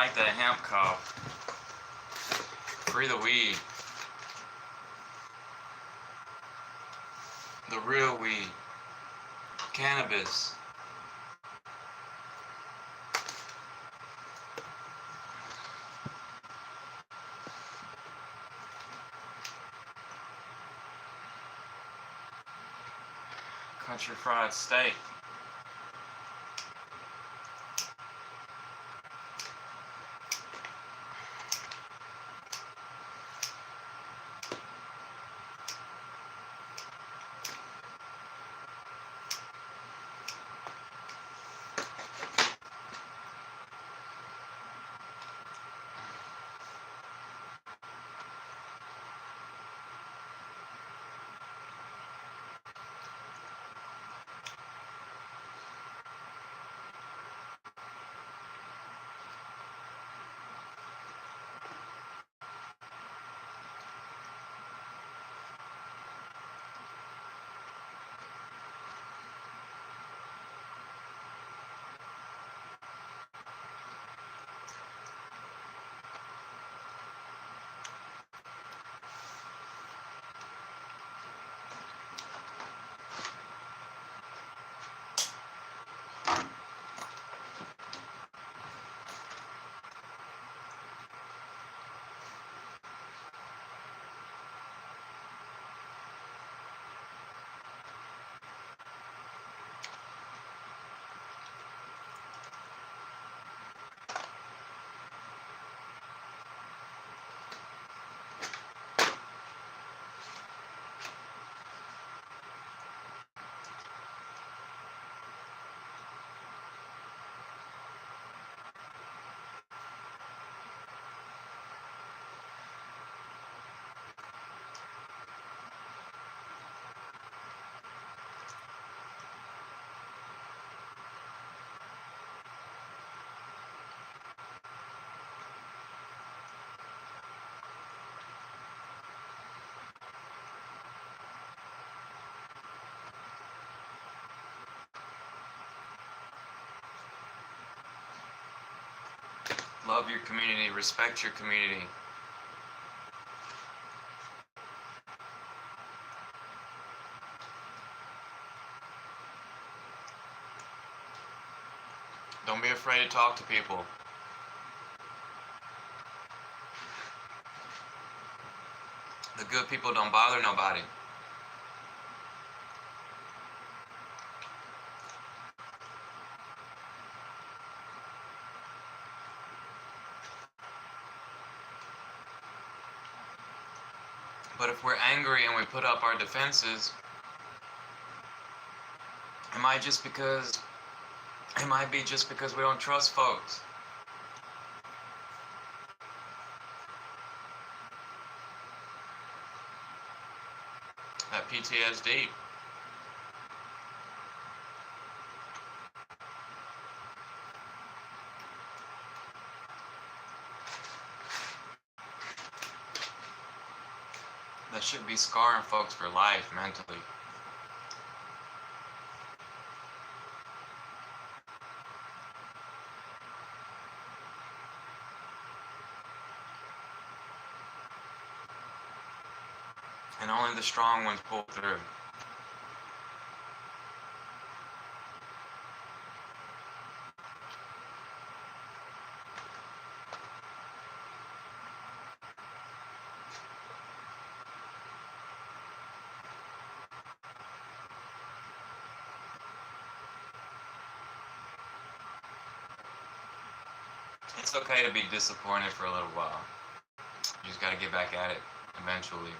I like that hemp cough. Free the weed. The real weed. Cannabis. Country fried steak. Love your community, respect your community. Don't be afraid to talk to people. The good people don't bother nobody. But if we're angry and we put up our defenses, it might be just because we don't trust folks. That PTSD. That should be scarring folks for life mentally. And only the strong ones pull through. It's okay to be disappointed for a little while. You just gotta get back at it eventually.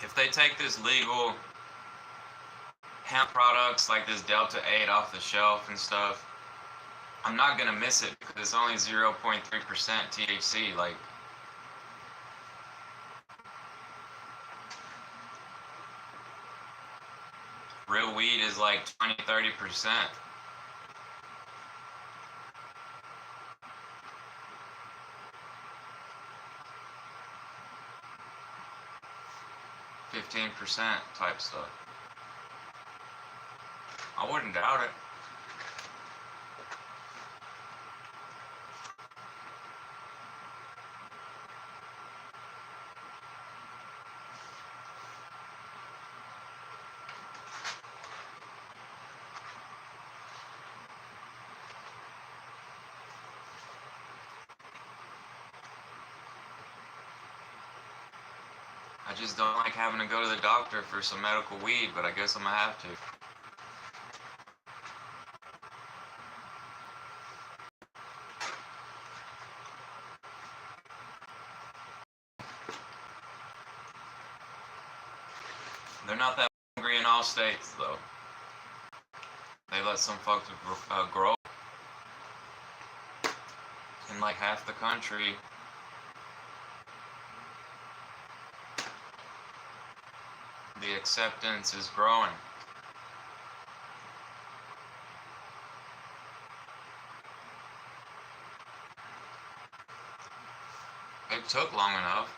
If they take this legal hemp products like this Delta 8 off the shelf and stuff, I'm not gonna miss it because it's only 0.3% THC. Like, real weed is like 20-30%. %, type stuff. I wouldn't doubt it. I just don't like having to go to the doctor for some medical weed, but I guess I'm gonna have to. They're not that hungry in all states, though. They let some folks grow in like half the country. The acceptance is growing. It took long enough.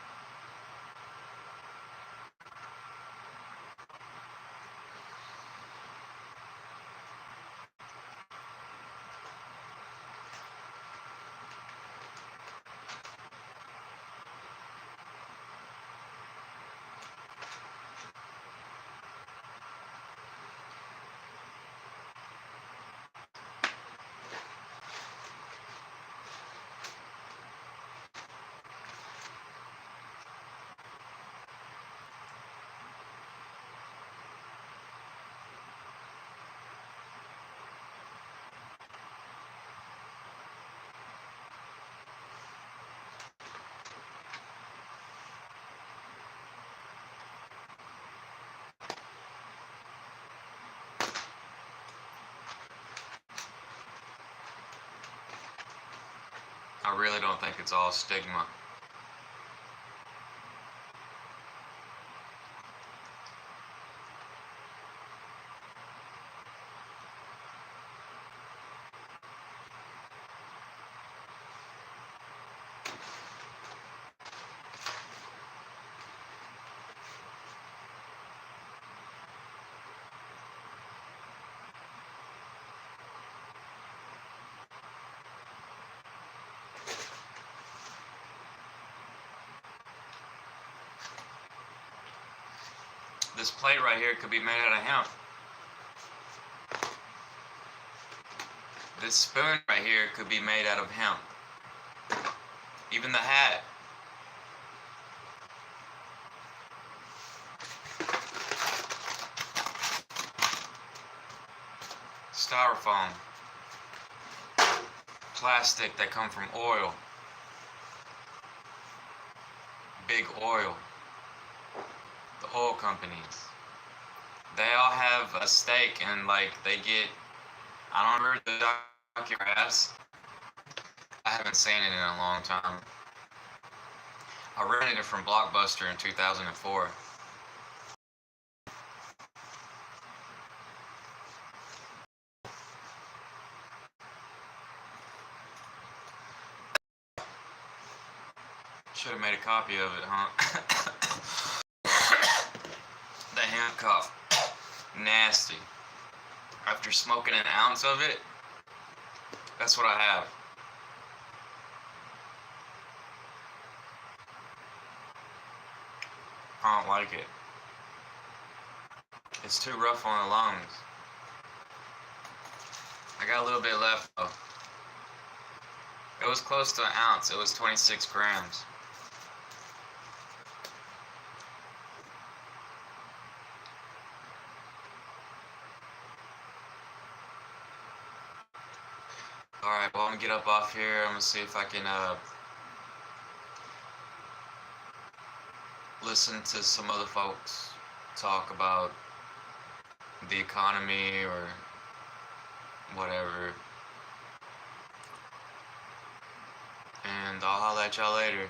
I really don't think it's all stigma. This plate right here could be made out of hemp. This spoon right here could be made out of hemp. Even the hat. Styrofoam. Plastic that come from oil. Big oil. The oil companies. They all have a stake and like they get, I don't remember the documents. I haven't seen it in a long time. I rented it from Blockbuster in 2004. Should have made a copy of it, huh? The handcuff. Nasty. After smoking an ounce of it, that's what I have. I don't like it. It's too rough on the lungs. I got a little bit left though. It was close to an ounce. It was 26 grams. Alright, well I'm gonna get up off here. I'm gonna see if I can listen to some other folks talk about the economy or whatever. And I'll holler at y'all later.